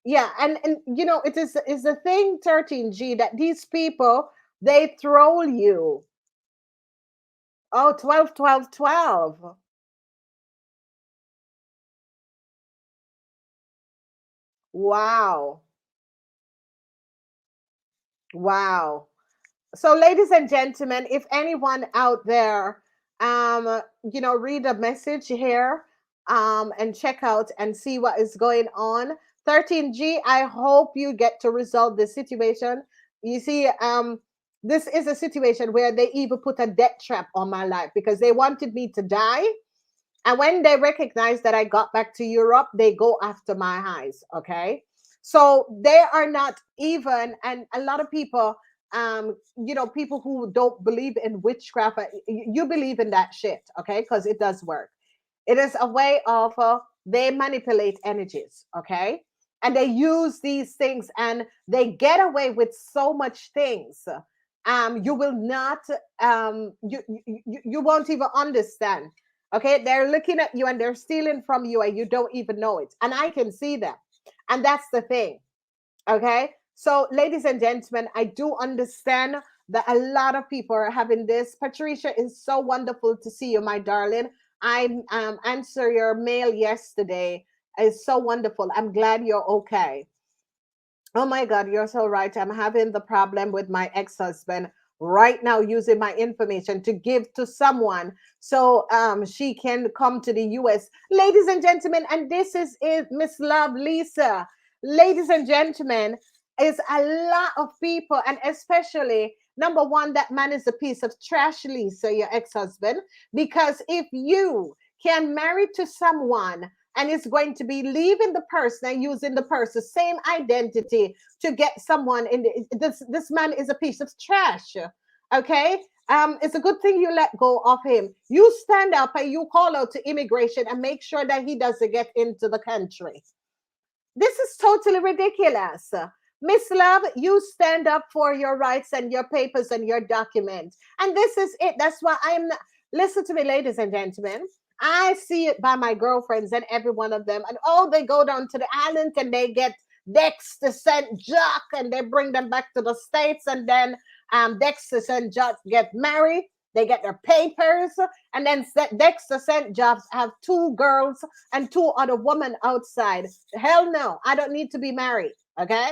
yeah, and it is the thing, 13G, that these people, they troll you. Oh, 12, 12, 12. Wow. Wow. So, ladies and gentlemen, if anyone out there, read a message here, and check out and see what is going on. 13G, I hope you get to resolve this situation. You see, this is a situation where they even put a death trap on my life because they wanted me to die. And when they recognize that I got back to Europe, they go after my eyes. Okay. So they are not even, and a lot of people, people who don't believe in witchcraft, you believe in that shit. Okay. Because it does work. It is a way of, they manipulate energies. Okay. And they use these things and they get away with so much things. You will not, you won't even understand. Okay, they're looking at you and they're stealing from you and you don't even know it. And I can see that. And that's the thing. Okay. So, ladies and gentlemen, I do understand that a lot of people are having this. Patricia, is so wonderful to see you, my darling. I answered your mail yesterday. It's so wonderful. I'm glad you're okay. Oh my God, you're so right. I'm having the problem with my ex-husband right now, using my information to give to someone so she can come to the US. Ladies and gentlemen, and this is it, Miss Love Lisa. Ladies and gentlemen, is a lot of people, and especially number one, that man is a piece of trash, Lisa, your ex-husband, because if you can marry to someone and is going to be leaving the person and using the person's same identity to get someone in this man is a piece of trash. Okay. It's a good thing you let go of him. You stand up and you call out to immigration and make sure that he doesn't get into the country. This is totally ridiculous. Miss Love, you stand up for your rights and your papers and your documents. And this is it. That's why I'm not, listen to me, ladies and gentlemen. I see it by my girlfriends and every one of them. And oh, they go down to the island and they get Dexter sent Jock and they bring them back to the States. And then Dexter and Jock get married. they get their papers, and then Dexter sent jobs have two girls and two other women outside. Hell no, I don't need to be married. Okay.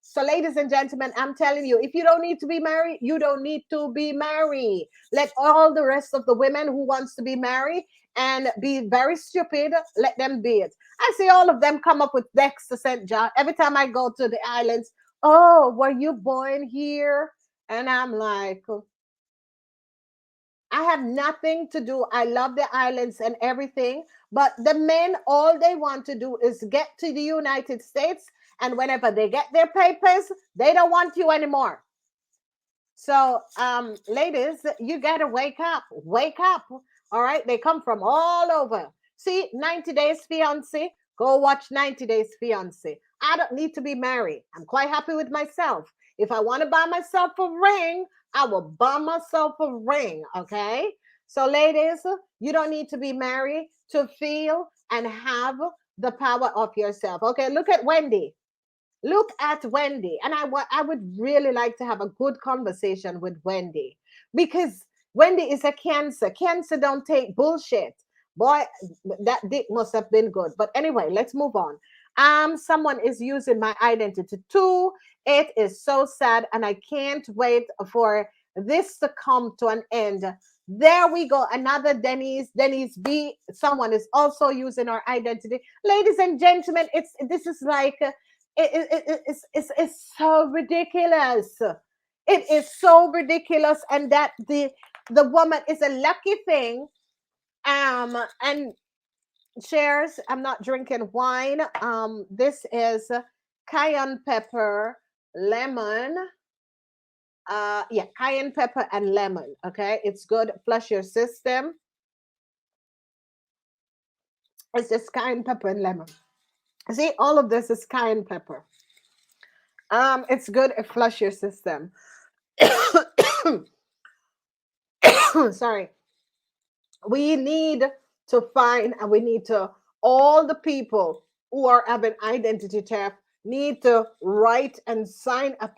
So, ladies and gentlemen, I'm telling you, if you don't need to be married, you don't need to be married. Let all the rest of the women who wants to be married and be very stupid, let them be it. I see all of them come up with Dexter St. John every time I go to the islands. Oh, were you born here? And I'm like, I have nothing to do. I love the islands and everything, but the men, all they want to do is get to the United States, and whenever they get their papers, they don't want you anymore. So, ladies, you gotta wake up. Wake up. All right. They come from all over. See, 90 Days Fiance. Go watch 90 Days Fiance. I don't need to be married. I'm quite happy with myself. If I want to buy myself a ring, I will buy myself a ring. Okay. So, ladies, you don't need to be married to feel and have the power of yourself. Okay. Look at Wendy. Look at Wendy. And I would really like to have a good conversation with Wendy, because Wendy is a Cancer. Cancer don't take bullshit. Boy, that dick must have been good. But anyway, let's move on. Someone is using my identity too. It is so sad, and I can't wait for this to come to an end. There we go. Another Denise B. Someone is also using our identity. Ladies and gentlemen, this is like it's so ridiculous. It is so ridiculous, and that the woman is a lucky thing. And shares. I'm not drinking wine. This is cayenne pepper, lemon. Yeah, cayenne pepper and lemon. Okay, it's good. Flush your system. It's just cayenne pepper and lemon. See, all of this is cayenne pepper. It's good. It flush your system. Sorry. We need to find, and we need to, all the people who are having identity theft need to write and sign a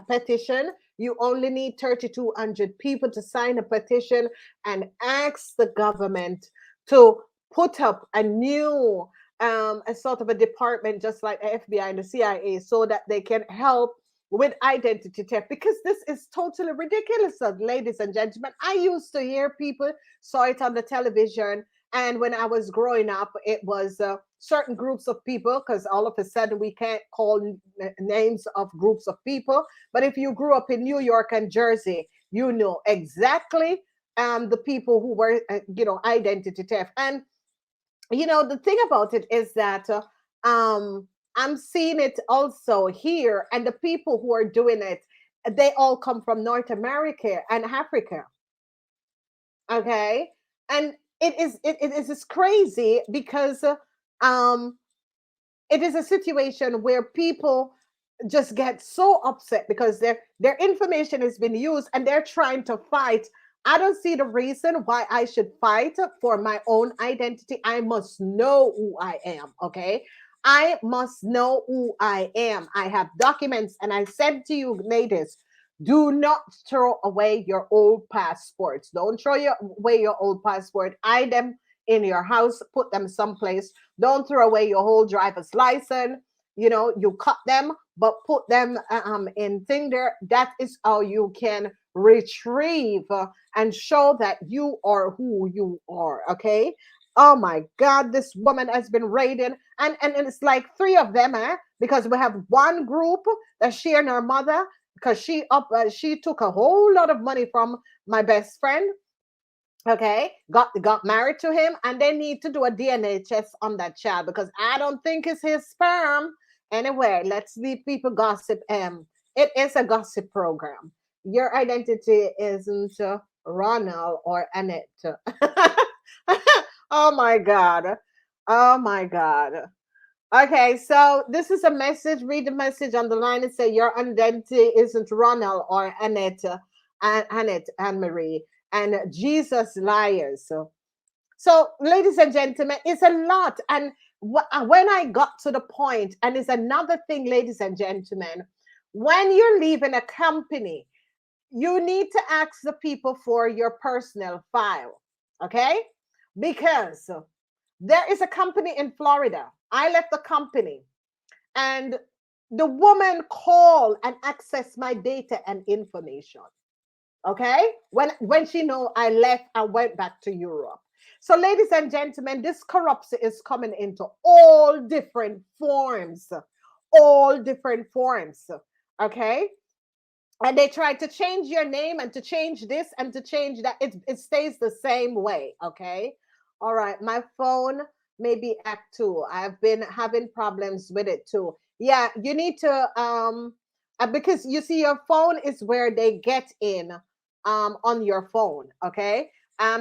petition. You only need 3,200 people to sign a petition and ask the government to put up a new a sort of a department, just like the FBI and the CIA, so that they can help with identity theft, because this is totally ridiculous, ladies and gentlemen. I used to hear people saw it on the television, and when I was growing up, it was certain groups of people, because all of a sudden we can't call names of groups of people. But if you grew up in New York and Jersey, you know exactly the people who were identity theft. And the thing about it is that I'm seeing it also here, and the people who are doing it, they all come from North America and Africa. Okay, and it is just crazy, because um it is a situation where people just get so upset because their information has been used, and they're trying to fight. I don't see the reason why I should fight for my own identity. I must know who I am, okay? I must know who I am. I have documents, and I said to you, ladies, do not throw away your old passports. Don't away your old passport. Hide them in your house, put them someplace. Don't throw away your whole driver's license. You cut them, but put them in thing there. That is how you can retrieve and show that you are who you are. Okay. Oh my God, this woman has been raided, and it's like three of them, because we have one group that she and her mother, because she took a whole lot of money from my best friend. Okay, got married to him, and they need to do a DNA test on that child, because I don't think it's his sperm. Anyway, let's leave people gossip. It is a gossip program. Your identity isn't Ronald or Annette. Oh my God. Oh my God. Okay, so this is a message. Read the message on the line and say your identity isn't Ronald or Annette, Annette Anne Marie, and Jesus liars. So, ladies and gentlemen, it's a lot. And when I got to the point, and it's another thing, ladies and gentlemen, when you're leaving a company, you need to ask the people for your personal file, okay? Because there is a company in Florida. I left the company, and the woman called and accessed my data and information. Okay, when she know I left, I went back to Europe. So, ladies and gentlemen, this corruption is coming into all different forms, all different forms. Okay, and they try to change your name and to change this and to change that. It stays the same way. Okay, all right. My phone maybe act two. I've been having problems with it too. Yeah, you need to because you see your phone is where they get in on your phone. Okay,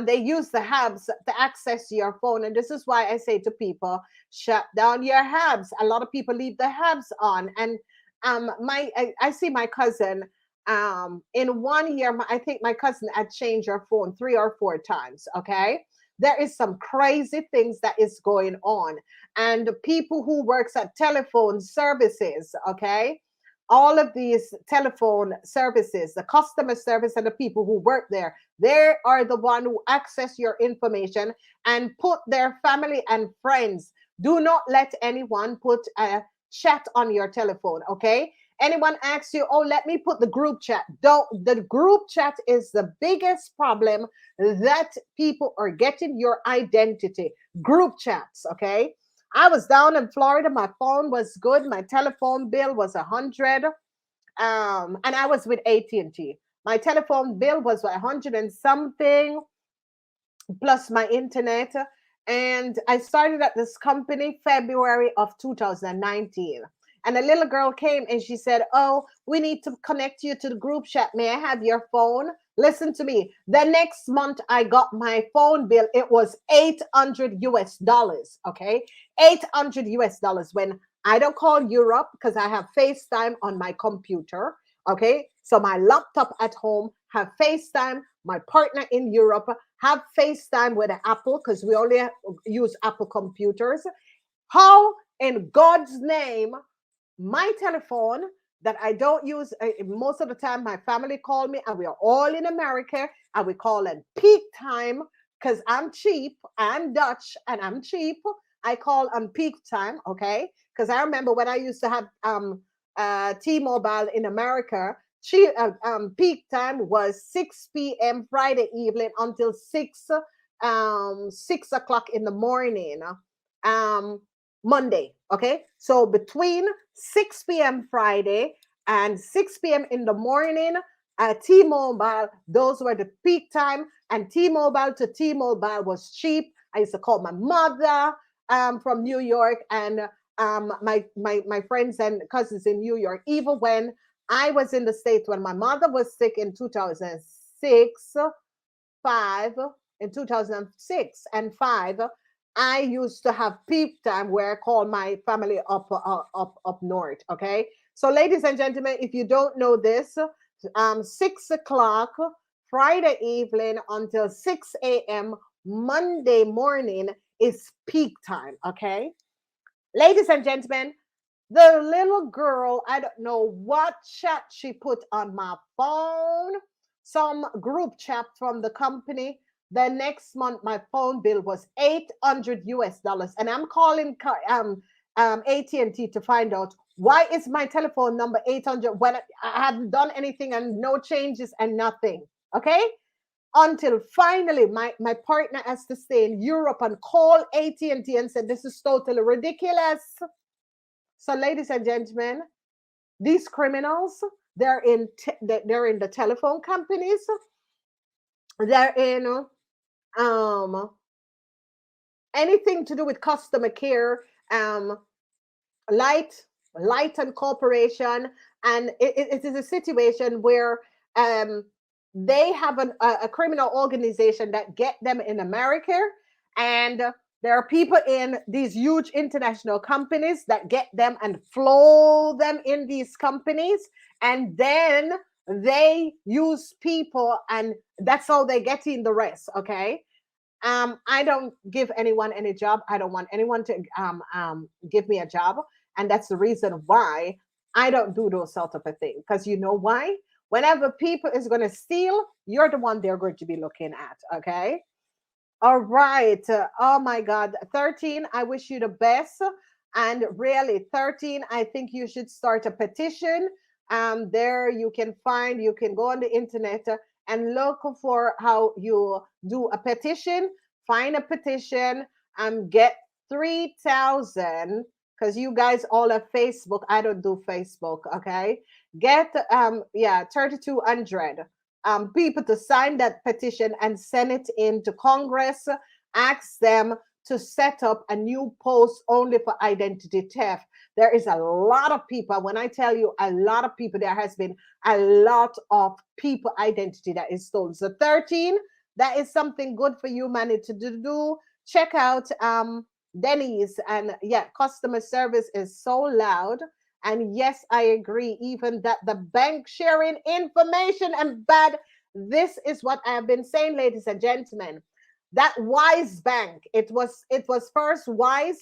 they use the hubs to access your phone, and this is why I say to people, shut down your hubs. A lot of people leave the hubs on, and I see my cousin in 1 year. I think my cousin had changed her phone 3 or 4 times. Okay, there is some crazy things that is going on, and the people who works at telephone services, okay, all of these telephone services, the customer service and the people who work there, they are the one who access your information and put their family and friends. Do not let anyone put a chat on your telephone, okay? Anyone asks you, oh, let me put the group chat. Don't. The group chat is the biggest problem that people are getting your identity. Group chats, okay? I was down in Florida. My phone was good. My telephone bill was 100. And I was with AT&T. My telephone bill was 100 and something plus my internet. And I started at this company February of 2019. And a little girl came and she said, oh, we need to connect you to the group chat. May I have your phone? Listen to me. The next month I got my phone bill. It was 800 US dollars. Okay. 800 US dollars when I don't call Europe because I have FaceTime on my computer. Okay. So my laptop at home have FaceTime. My partner in Europe have FaceTime with Apple because we only use Apple computers. How in God's name my telephone that I don't use most of the time, my family call me and we are all in America and we call it peak time because I'm cheap. I'm Dutch and I'm cheap. I call on peak time, okay? Because I remember when I used to have T-Mobile in America, peak time was 6 p.m. Friday evening until 6 o'clock in the morning. Um, Monday. Okay. So between 6 p.m. Friday and 6 p.m. in the morning, T-Mobile, those were the peak time. And T-Mobile to T-Mobile was cheap. I used to call my mother from New York and my friends and cousins in New York. Even when I was in the States, when my mother was sick in 2006, 5, in 2006 and 5, I used to have peak time where I call my family up north. Okay, so ladies and gentlemen, if you don't know this, 6 o'clock Friday evening until 6 a.m. Monday morning is peak time. Okay, ladies and gentlemen, the little girl, I don't know what chat she put on my phone, some group chat from the company. The next month, my phone bill was 800 US dollars. And I'm calling AT&T to find out why is my telephone number 800 when I haven't done anything and no changes and nothing. Okay? Until finally my partner has to stay in Europe and call AT&T and said, this is totally ridiculous. So, ladies and gentlemen, these criminals, they're in the telephone companies, they're in um, anything to do with customer care, um, light, light and corporation, and it is a situation where they have a criminal organization that get them in America, and there are people in these huge international companies that get them and flow them in these companies, and then they use people, and that's how they get in the rest. Okay, I don't give anyone any job. I don't want anyone to give me a job. And that's the reason why I don't do those sort of a thing. Because you know why? Whenever people is going to steal, you're the one they're going to be looking at. Okay. All right. Oh my God. 13, I wish you the best. And really, 13, I think you should start a petition. There you can go on the internet and look for how you do a petition, find a petition, get 3,000, because you guys all have Facebook. I don't do Facebook. Okay. Get, yeah, 3,200 people to sign that petition and send it into Congress. Ask them to set up a new post only for identity theft. There is a lot of people. When I tell you a lot of people, there has been a lot of people identity that is stolen. So 13, that is something good for humanity to do. Check out Denny's, and yeah, customer service is so loud. And yes, I agree, even that the bank sharing information and bad. This is what I have been saying, ladies and gentlemen. That Wise Bank, it was first Wise.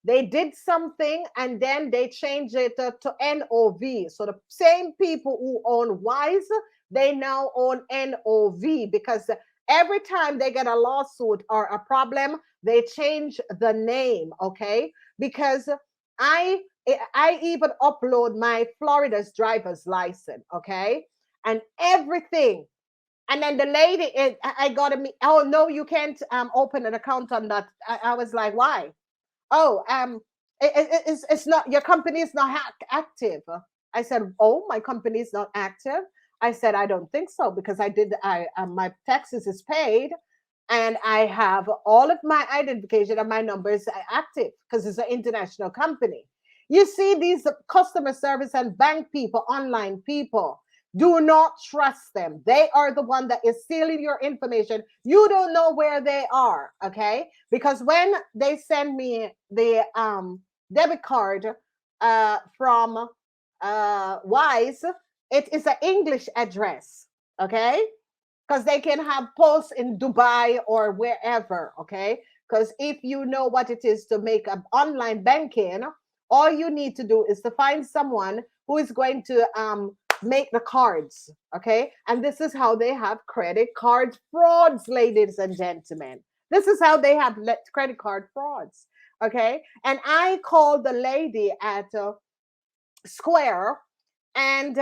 They did something and then they changed it to NOV. So the same people who own Wise, they now own NOV, because every time they get a lawsuit or a problem, they change the name. Okay, because I I even upload my Florida's driver's license, okay, and everything. And then the lady, I got to meet. Oh no, you can't open an account on that. I was like, why? Oh, it's not, your company is not active. I said, oh, my company is not active. I said, I don't think so, because I my taxes is paid, and I have all of my identification and my numbers are active because it's an international company. You see, these customer service and bank people, online people, do not trust them. They are the one that is stealing your information. You don't know where they are, okay? Because when they send me the debit card from Wise, it is an English address, okay? Because they can have posts in Dubai or wherever, okay? Because if you know what it is to make an online banking, all you need to do is to find someone who is going to make the cards, okay? And this is how they have credit card frauds, ladies and gentlemen. This is how they have credit card frauds, okay? And I called the lady at Square, and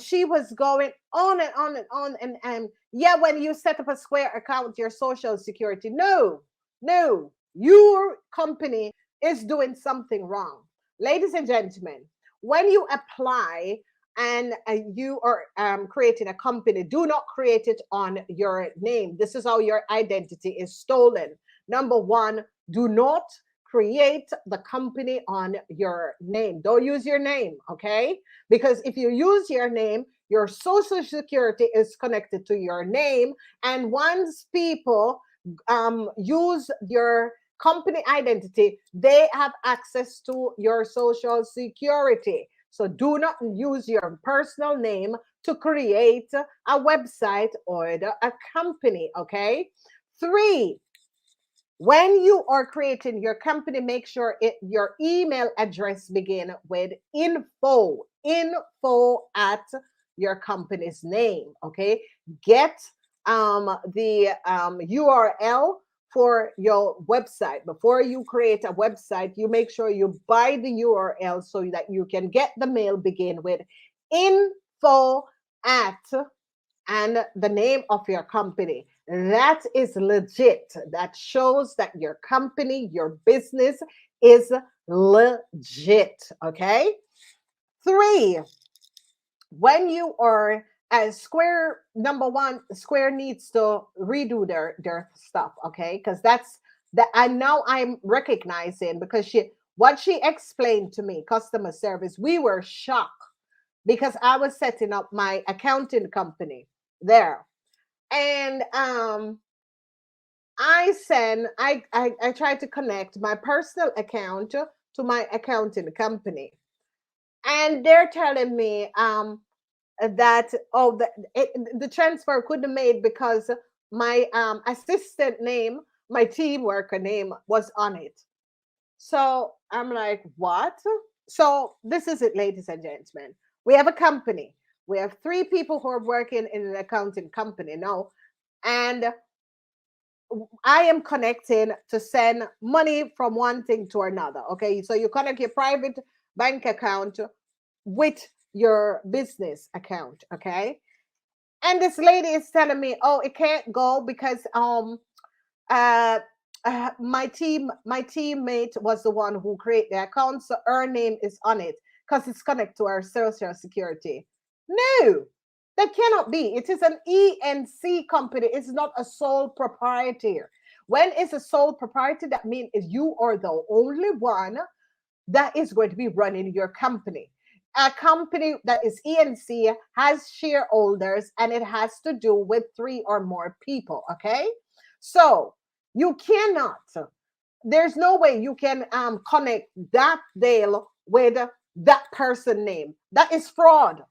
she was going on and on and on, and yeah, when you set up a Square account, your social security, no, no, your company is doing something wrong. Ladies and gentlemen, when you apply and you are creating a company, do not create it on your name. This is how your identity is stolen. Number one, do not create the company on your name. Don't use your name, okay? Because if you use your name, your social security is connected to your name. And once people use your company identity, they have access to your social security. So do not use your personal name to create a website or a company, okay? 3, when you are creating your company, make sure your email address begin with info at your company's name, okay? Get the URL for your website. Before you create a website, you make sure you buy the URL so that you can get the mail begin with info at and the name of your company. That is legit. That shows that your company, your business is legit. Okay. 3, when you are as Square, number one, Square needs to redo their stuff. Okay. Because that's that. And now I'm recognizing, because what she explained to me, customer service, we were shocked, because I was setting up my accounting company there. And I tried to connect my personal account to my accounting company. And they're telling me that, oh, the transfer couldn't be made because my assistant name, my team worker name was on it. So I'm like, what? So this is it, ladies and gentlemen. We have a company. We have 3 people who are working in an accounting company now, and I am connecting to send money from one thing to another. Okay, so you connect your private bank account with your business account. Okay, and this lady is telling me, oh, it can't go because uh, my teammate was the one who created the account, so her name is on it because it's connected to our social security. No, that cannot be. It is an ENC company. It's not a sole proprietor. When it's a sole proprietor, that means you are the only one that is going to be running your company. A company that is ENC has shareholders, and it has to do with 3 or more people. Okay, so you cannot. There's no way you can connect that deal with that person name. That is fraud.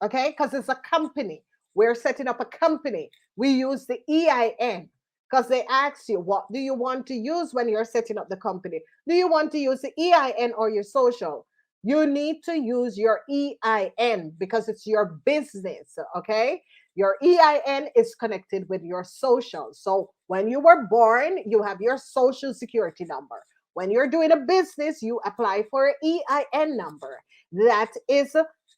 Okay, because it's a company. We're setting up a company. We use the EIN because they ask you, what do you want to use when you're setting up the company? Do you want to use the EIN or your social? You need to use your EIN because it's your business. Okay, your EIN is connected with your social. So when you were born, you have your social security number. When you're doing a business, you apply for an EIN number. That is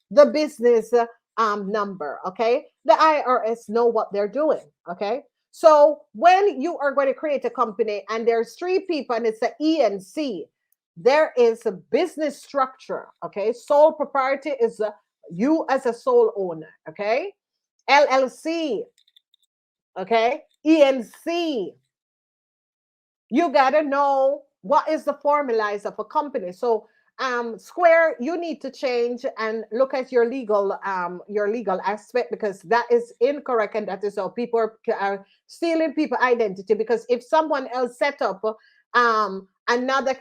the business number. Okay, the IRS know what they're doing. Okay, so when you are going to create a company and there's 3 people and it's an ENC, there is a business structure. Okay, sole proprietor is you as a sole owner. Okay, LLC, okay, ENC. You gotta know what is the formulas of a company. So Square, you need to change and look at your legal aspect, because that is incorrect, and that is how people are stealing people identity. Because if someone else set up another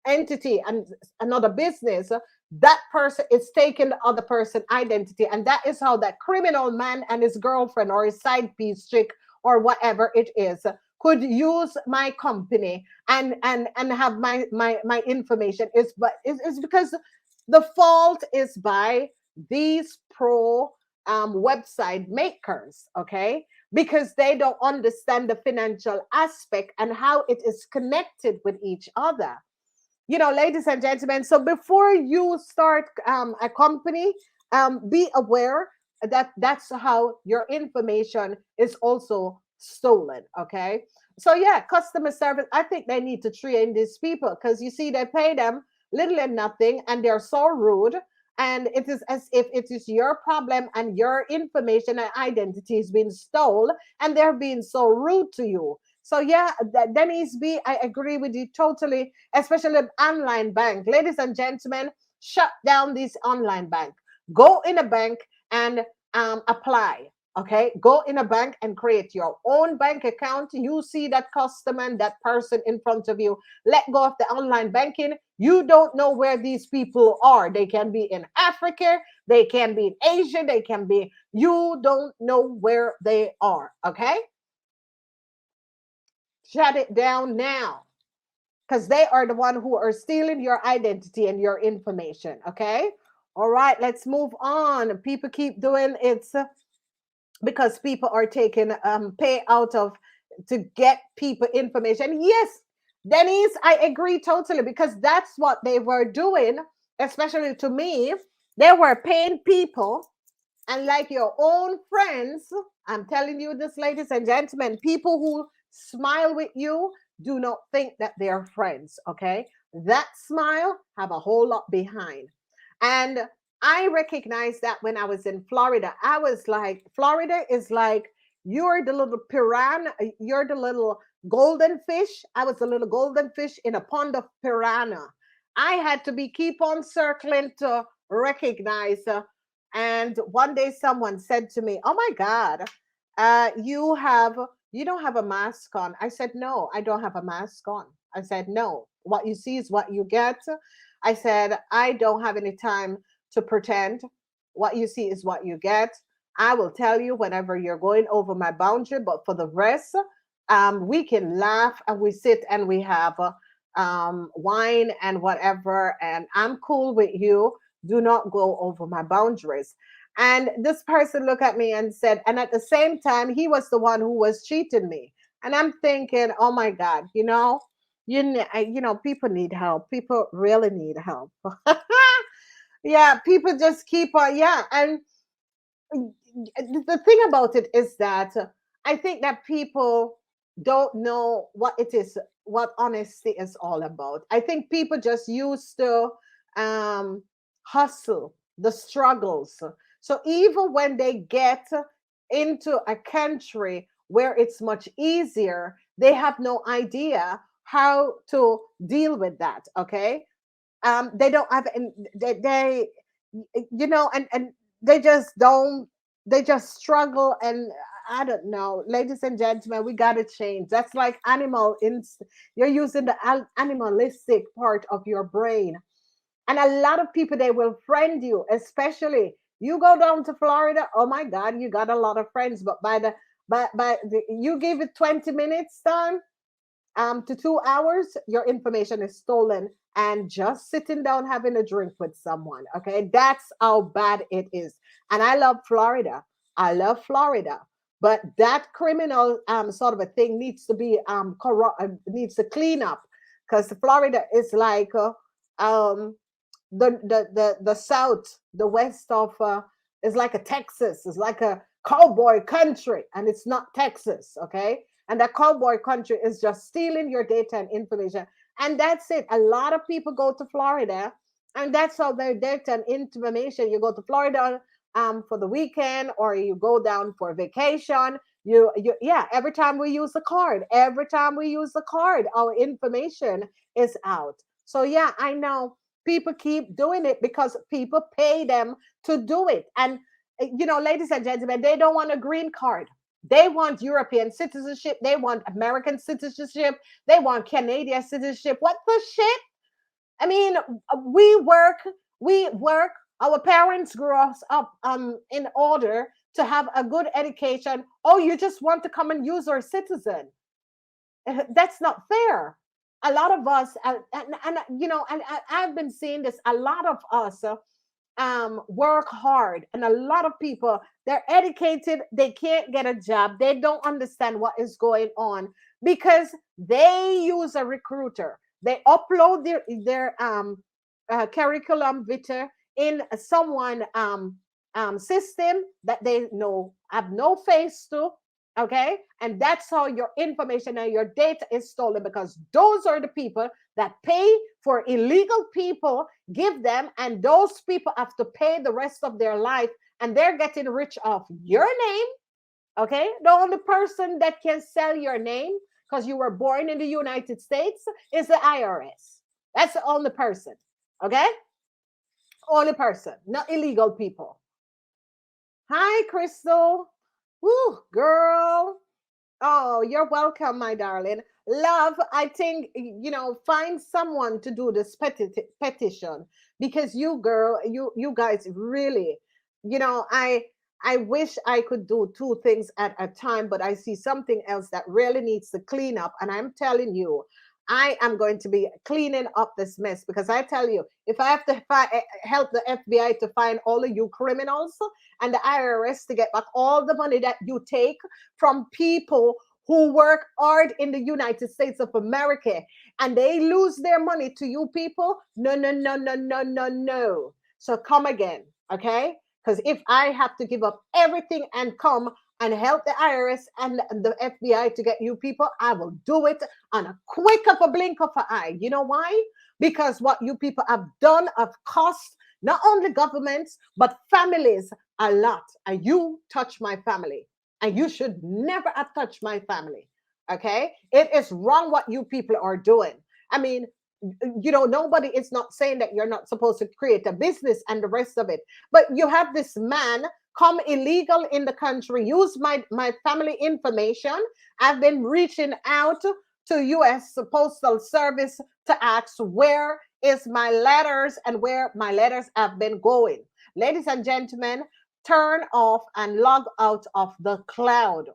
entity and another business, that person is taking the other person identity, and that is how that criminal man and his girlfriend or his side piece chick or whatever it is could use my company and have my information. Is but it's because the fault is by these pro website makers. Okay, because they don't understand the financial aspect and how it is connected with each other. Ladies and gentlemen, so before you start a company, be aware that that's how your information is also stolen. Okay, so yeah, customer service, I think they need to train these people, because you see, they pay them little and nothing, and they're so rude, and it is as if it is your problem and your information and identity is being stolen, and they're being so rude to you. So yeah, Denise B, I agree with you totally, especially an online bank. Ladies and gentlemen, shut down this online bank. Go in a bank and apply. Okay, go in a bank and create your own bank account. You see that customer and that person in front of you. Let go of the online banking. You don't know where these people are. They can be in Africa, they can be in Asia, they can be, you don't know where they are. Okay, shut it down now, because they are the one who are stealing your identity and your information. Okay, all right, let's move on. People keep doing it because people are taking pay out of to get people information. Yes, Denise, I agree totally, because that's what they were doing, especially to me. They were paying people, and like your own friends, I'm telling you this, ladies and gentlemen, people who smile with you, do not think that they're friends. Okay, that smile have a whole lot behind. And I recognized that when I was in Florida. I was like, Florida is like, you're the little piranha, you're the little golden fish. I was a little golden fish in a pond of piranha. I had to be keep on circling to recognize. And one day someone said to me, "Oh my God, you don't have a mask on." I said, "No, I don't have a mask on." I said, "No, what you see is what you get." I said, "I don't have any time to pretend. What you see is what you get. I will tell you whenever you're going over my boundary, but for the rest, we can laugh and we sit and we have wine and whatever, and I'm cool with you. Do not go over my boundaries. And this person looked at me and said, and at the same time, he was the one who was cheating me. And I'm thinking, oh my God, people need help. People really need help. Yeah, people just keep on, yeah. And the thing about it is that I think that people don't know what it is, what honesty is all about. I think people just used to um, hustle the struggles. So even when they get into a country where it's much easier, they have no idea how to deal with that. Okay, they don't have, and they and they just don't, they just struggle. And I don't know, ladies and gentlemen, we got to change. That's like you're using the animalistic part of your brain. And a lot of people, they will friend you, especially you go down to Florida. Oh my God, you got a lot of friends, but you give it 20 minutes time to 2 hours, your information is stolen. And just sitting down having a drink with someone. Okay, that's how bad it is. And I love Florida. I love Florida. But that criminal sort of a thing needs to be needs to clean up, because Florida is like um, the south, the west of is like a Texas, is like a cowboy country, and it's not Texas, okay? And that cowboy country is just stealing your data and information, and that's it. A lot of people go to Florida, and that's all their data and information. You go to Florida for the weekend, or you go down for vacation. Yeah. Every time we use the card, our information is out. So yeah, I know people keep doing it because people pay them to do it. And, ladies and gentlemen, they don't want a green card. They want European citizenship. They want American citizenship. They want Canadian citizenship. What the shit? I mean, we work. Our parents grew us up in order to have a good education. Oh, you just want to come and use our citizen? That's not fair. A lot of us, I've been seeing this. A lot of us work hard, and a lot of people, they're educated, they can't get a job, they don't understand what is going on because they use a recruiter. They upload their curriculum vitae in someone system that they know have no face to. Okay, and that's how your information and your data is stolen, because those are the people that pay for illegal people, give them, and those people have to pay the rest of their life, and they're getting rich off your name. Okay, the only person that can sell your name because you were born in the United States is the IRS. That's the only person. Okay, only person, not illegal people. Hi, Crystal. Woo, girl. Oh, you're welcome, my darling. Love, I think, find someone to do this petition, because you, girl, you guys really, I wish I could do two things at a time, but I see something else that really needs to clean up. And I'm telling you, I am going to be cleaning up this mess, because I tell you, if I have to help the FBI to find all of you criminals and the IRS to get back all the money that you take from people who work hard in the United States of America, and they lose their money to you people, no, no, no, no, no, no, no. So come again, okay? Because if I have to give up everything and come and help the IRS and the FBI to get you people, I will do it on a quick of a blink of an eye. You know why? Because what you people have done have cost not only governments, but families a lot. And you touch my family, and you should never have touched my family. Okay? It is wrong what you people are doing. I mean, nobody is not saying that you're not supposed to create a business and the rest of it. But you have this man come illegal in the country, use my family information. I've been reaching out to US Postal Service to ask where is my letters and where my letters have been going. Ladies and gentlemen, turn off and log out of the cloud.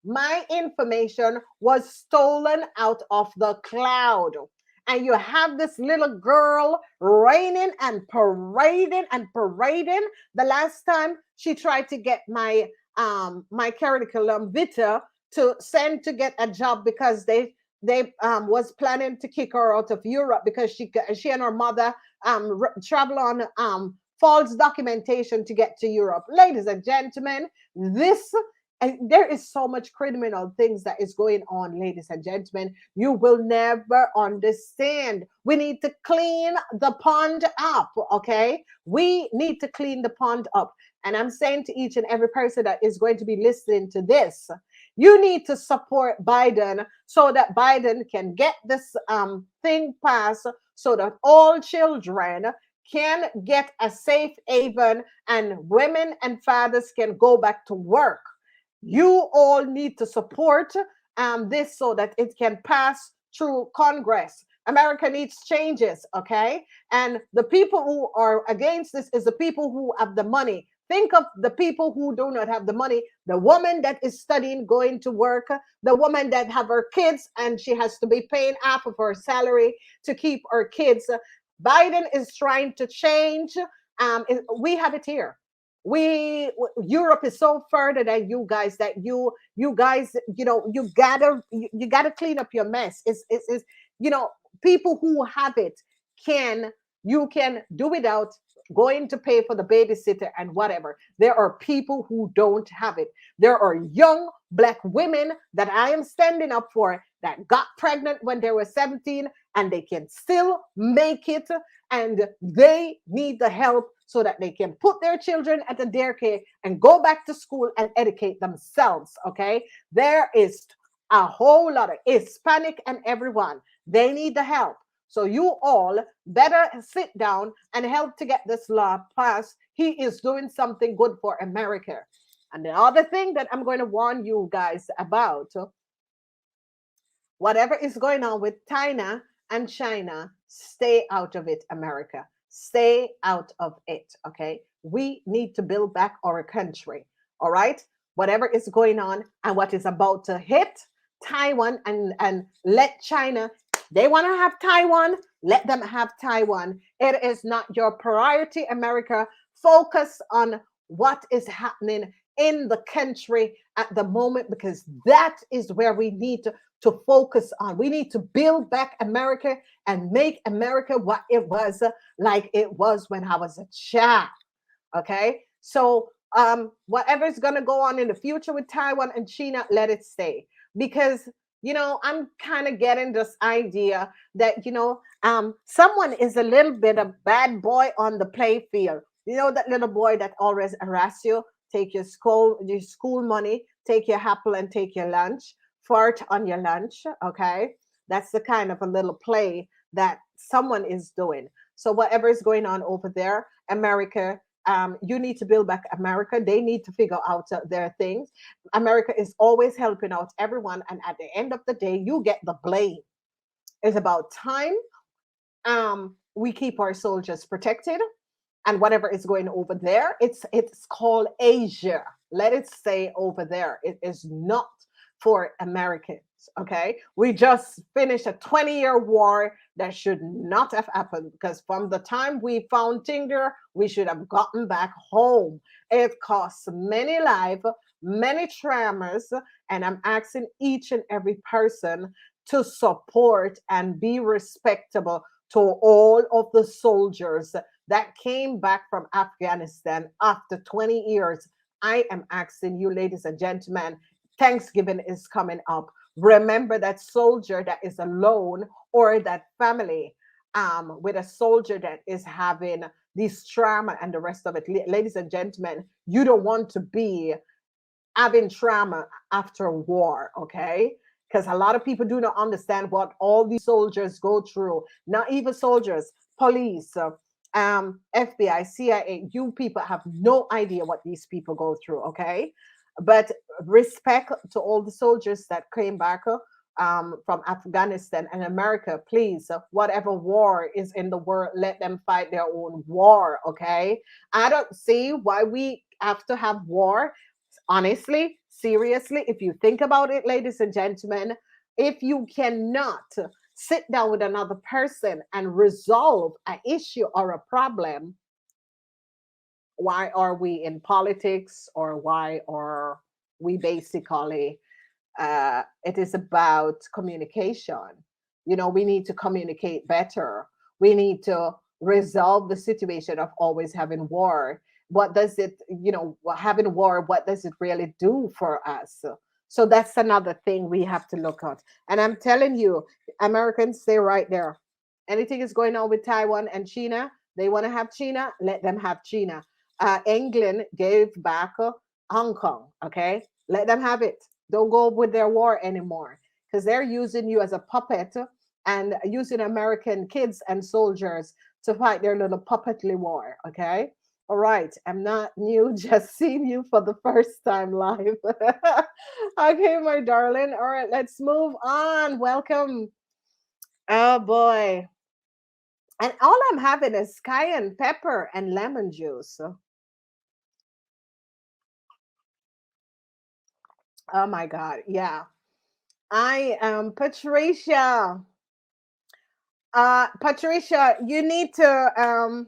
My information was stolen out of the cloud. and you have this little girl raining and parading and parading. The last time she tried to get my curriculum vitae to send to get a job because they was planning to kick her out of Europe because she and her mother travel on false documentation to get to Europe. Ladies and gentlemen, this and there is so much criminal things that is going on, ladies and gentlemen. You will never understand. We need to clean the pond up, okay? We need to clean the pond up. And I'm saying to each and every person that is going to be listening to this, you need to support Biden so that Biden can get this thing passed so that all children can get a safe haven and women and fathers can go back to work. You all need to support this so that it can pass through Congress. America needs changes, okay? And the people who are against this is the people who have the money. Think of the people who do not have the money, the woman that is studying, going to work, the woman that have her kids and she has to be paying half of her salary to keep her kids. Biden is trying to change. We have it here. We Europe is so further than you guys that you guys you gotta clean up your mess. It's people who have it can you can do without going to pay for the babysitter and whatever. There are people who don't have it. There are young black women that I am standing up for that got pregnant when they were 17 and they can still make it, and they need the help so that they can put their children at the daycare and go back to school and educate themselves. Okay, there is a whole lot of Hispanic and everyone, they need the help. So you all better sit down and help to get this law passed. He is doing something good for America. And the other thing that I'm going to warn you guys about, whatever is going on with China and China, stay out of it, America. Stay out of it, okay? We need to build back our country, all right? Whatever is going on and what is about to hit Taiwan and let China, they want to have Taiwan, let them have Taiwan. It is not your priority, America. Focus on what is happening in the country at the moment, because that is where we need to focus on. We need to build back America and make America what it was, like it was when I was a child. Okay, so whatever is going to go on in the future with Taiwan and China, let it stay, because I'm kind of getting this idea that someone is a little bit of bad boy on the play field. That little boy that always harass you, take your school money, take your apple and take your lunch, fart on your lunch. Okay, that's the kind of a little play that someone is doing. So whatever is going on over there, America, you need to build back America. They need to figure out their things. America is always helping out everyone, and at the end of the day, you get the blame. It's about time we keep our soldiers protected, and whatever is going over there, it's called Asia. Let it stay over there. It is not for Americans. Okay, we just finished a 20-year war that should not have happened, because from the time we found Tinder, we should have gotten back home. It costs many lives, many traumas, and I'm asking each and every person to support and be respectable to all of the soldiers that came back from Afghanistan after 20 years. I am asking you, ladies and gentlemen, Thanksgiving is coming up. Remember that soldier that is alone, or that family with a soldier that is having this trauma and the rest of it. Ladies and gentlemen, you don't want to be having trauma after war, okay? Because a lot of people do not understand what all these soldiers go through. Not even soldiers, police, FBI, CIA. You people have no idea what these people go through, okay? But respect to all the soldiers that came back from Afghanistan and America. Please, whatever war is in the world, let them fight their own war, okay? I don't see why we have to have war. Honestly, seriously, if you think about it, ladies and gentlemen, if you cannot sit down with another person and resolve an issue or a problem, why are we in politics, or why are we basically it is about communication. We need to communicate better. We need to resolve the situation of always having war. What does it, having war, what does it really do for us? So that's another thing we have to look at. And I'm telling you, Americans stay right there. Anything is going on with Taiwan and China, they want to have China, let them have China. England gave back Hong Kong, okay? Let them have it. Don't go with their war anymore, because they're using you as a puppet and using American kids and soldiers to fight their little puppetly war. Okay. All right. I'm not new, just seen you for the first time live. Okay, my darling. All right, let's move on. Welcome. Oh boy. And all I'm having is cayenne pepper and lemon juice. Oh my God. Yeah. I am Patricia. Patricia, you need to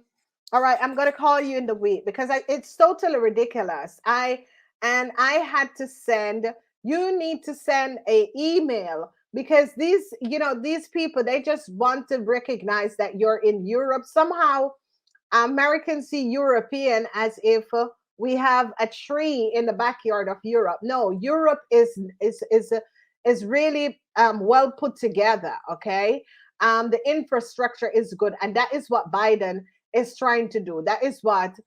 all right, I'm gonna call you in the week because it's totally ridiculous. I had to send, you need to send a email because these people, they just want to recognize that you're in Europe. Somehow Americans see European as if we have a tree in the backyard of Europe. No, Europe is really well put together. Okay, the infrastructure is good, and that is what Biden is trying to do. That is what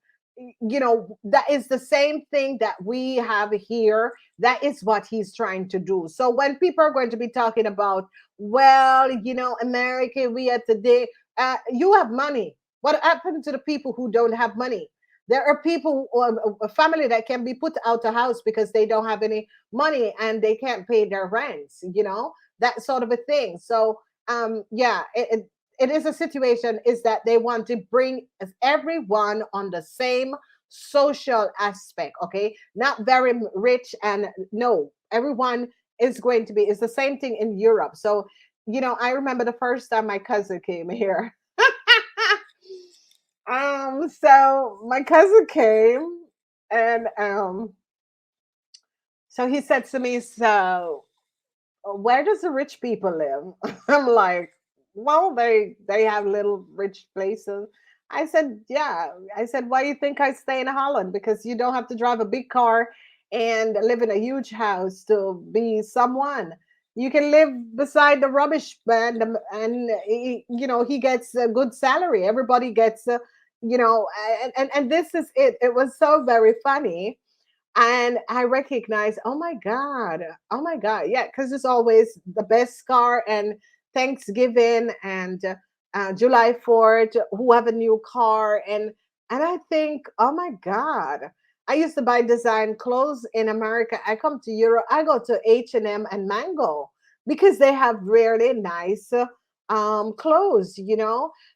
that is the same thing that we have here. That is what he's trying to do. So when people are going to be talking about, well, America, we are today, you have money. What happened to the people who don't have money? There are people or a family that can be put out of house because they don't have any money and they can't pay their rents, that sort of a thing. So yeah, it is a situation is that they want to bring everyone on the same social aspect, okay? Not very rich, and no, everyone is going to be, it's the same thing in Europe. So, I remember the first time my cousin came here. So my cousin came, and so he said to me, so where does the rich people live? I'm like, well, they have little rich places. I said, yeah. I said, why do you think I stay in Holland? Because you don't have to drive a big car and live in a huge house to be someone. You can live beside the rubbish bin, and he gets a good salary. Everybody gets and this is it. It was so very funny, and I recognize, oh my God, yeah, because it's always the best car and Thanksgiving and July 4th, who have a new car, and I think, oh my God, I used to buy design clothes in America. I come to Europe, I go to H&M and Mango because they have really nice clothes,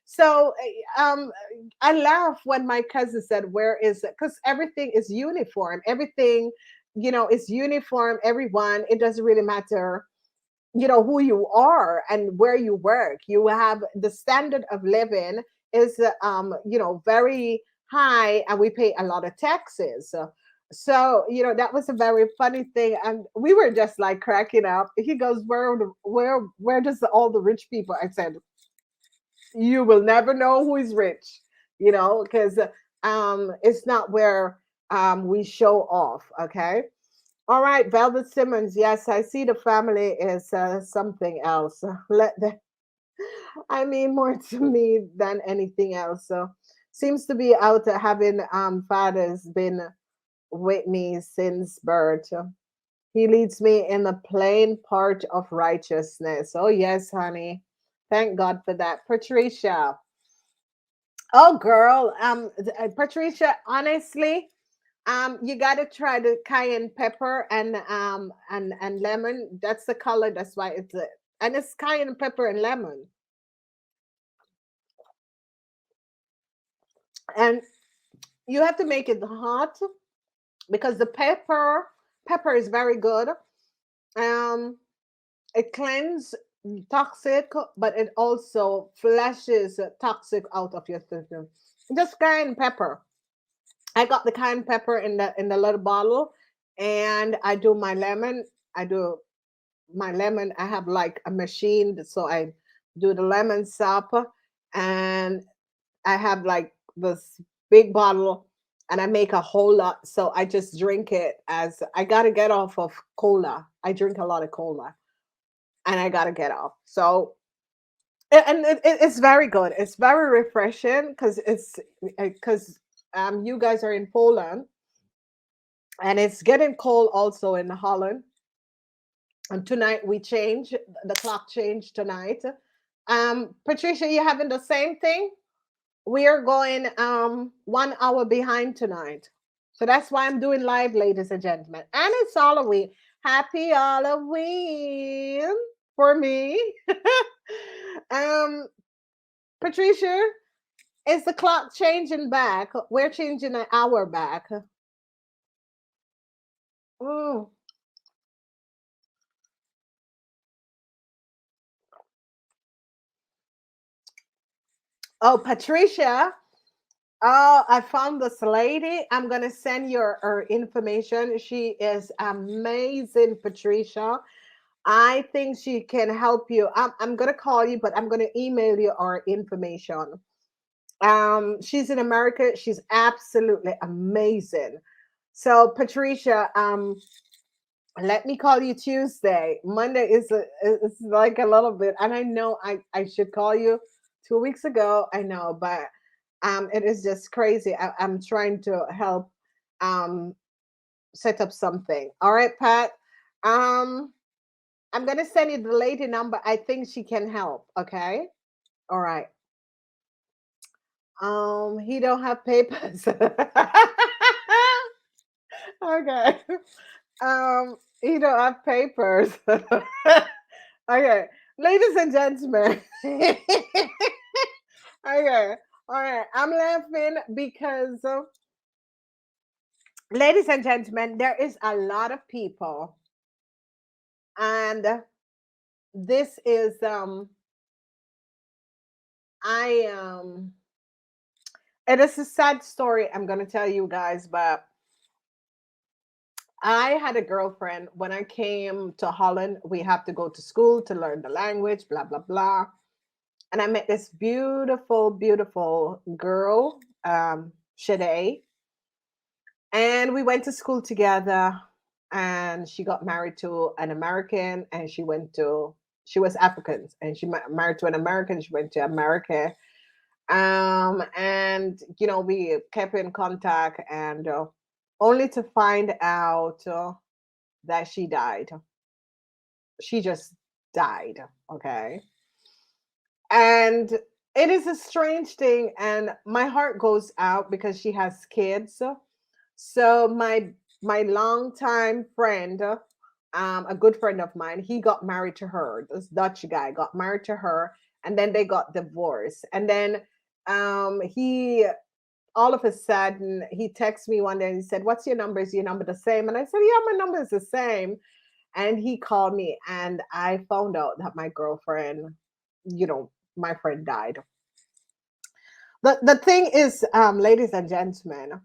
So I laugh when my cousin said, where is it? Because everything is uniform. Everything, is uniform. Everyone, it doesn't really matter, who you are and where you work. You have the standard of living is, very high, and we pay a lot of taxes. So, that was a very funny thing. And we were just like cracking up. He goes, where does all the rich people? I said, you will never know who is rich, because it's not where we show off. Okay. All right, Velvet Simmons. Yes, I see the family is something else. Let them, I mean, more to me than anything else. So seems to be out having fathers been with me since birth. He leads me in the plain part of righteousness. Oh yes, honey. Thank God for that. Patricia. Oh, girl. Patricia, honestly, you gotta try the cayenne pepper and lemon. That's the color. That's why and it's cayenne pepper and lemon. And you have to make it hot because the pepper is very good. Um, it cleanses. toxic, but it also flushes toxic out of your system. Just cayenne pepper. I got the cayenne pepper in the little bottle, and I do my lemon. I do my lemon. I have like a machine, so I do the lemon sop, and I have like this big bottle, and I make a whole lot. So I just drink it as I got to get off of cola. I drink a lot of cola, and I got to get off. So and it's very good. It's very refreshing because it's because you guys are in Poland, and it's getting cold also in Holland. And tonight we change the clock change tonight. Patricia, you having the same thing? We are going 1 hour behind tonight. So that's why I'm doing live, ladies and gentlemen. And it's Halloween. Happy Halloween for me. um, Patricia, is the clock changing back? We're changing an hour back. Mm. Oh, Patricia. Oh, I found this lady. I'm gonna send you her information. She is amazing, Patricia. I think she can help you. I'm gonna call you, but I'm gonna email you our information. She's in America. She's absolutely amazing. So, Patricia, let me call you Tuesday. Monday is like a little bit, and I know I should call you 2 weeks ago. I know, but it is just crazy. I'm trying to help um set up something. All right, Pat. Um, I'm gonna send you the lady number. I think she can help. Okay. All right. He don't have papers. Okay. He don't have papers. Okay, ladies and gentlemen. Okay, all right. I'm laughing because, ladies and gentlemen, there is a lot of people, and this is I it is a sad story. I'm gonna tell you guys, but I had a girlfriend when I came to Holland. We have to go to school to learn the language, blah blah blah. And I met this beautiful, beautiful girl, Shade, and we went to school together. And she got married to an American, and she was African, and she married to an American. She went to America, and we kept in contact, and only to find out that she died. She just died. Okay. And it is a strange thing, and my heart goes out because she has kids. So my longtime friend, a good friend of mine, he got married to her. This Dutch guy got married to her, and then they got divorced. And then he all of a sudden he texted me one day and he said, "What's your number? Is your number the same?" And I said, "Yeah, my number is the same." And he called me, and I found out that my girlfriend, my friend died. The thing is, ladies and gentlemen,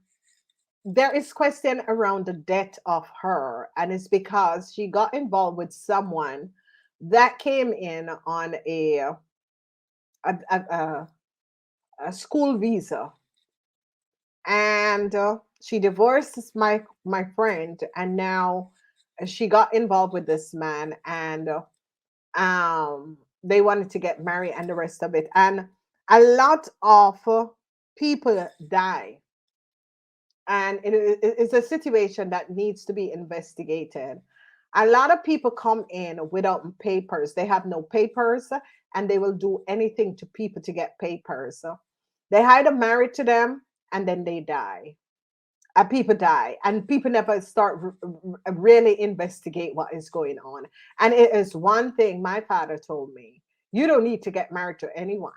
there is question around the death of her, and it's because she got involved with someone that came in on a, a, a, a school visa, and she divorced my friend, and now she got involved with this man, and they wanted to get married and the rest of it, and a lot of people die, and it's a situation that needs to be investigated. A lot of people come in without papers. They have no papers, and they will do anything to people to get papers. They either married to them, and then they die. And people die, and people never start really investigate what is going on. And it is one thing my father told me: you don't need to get married to anyone.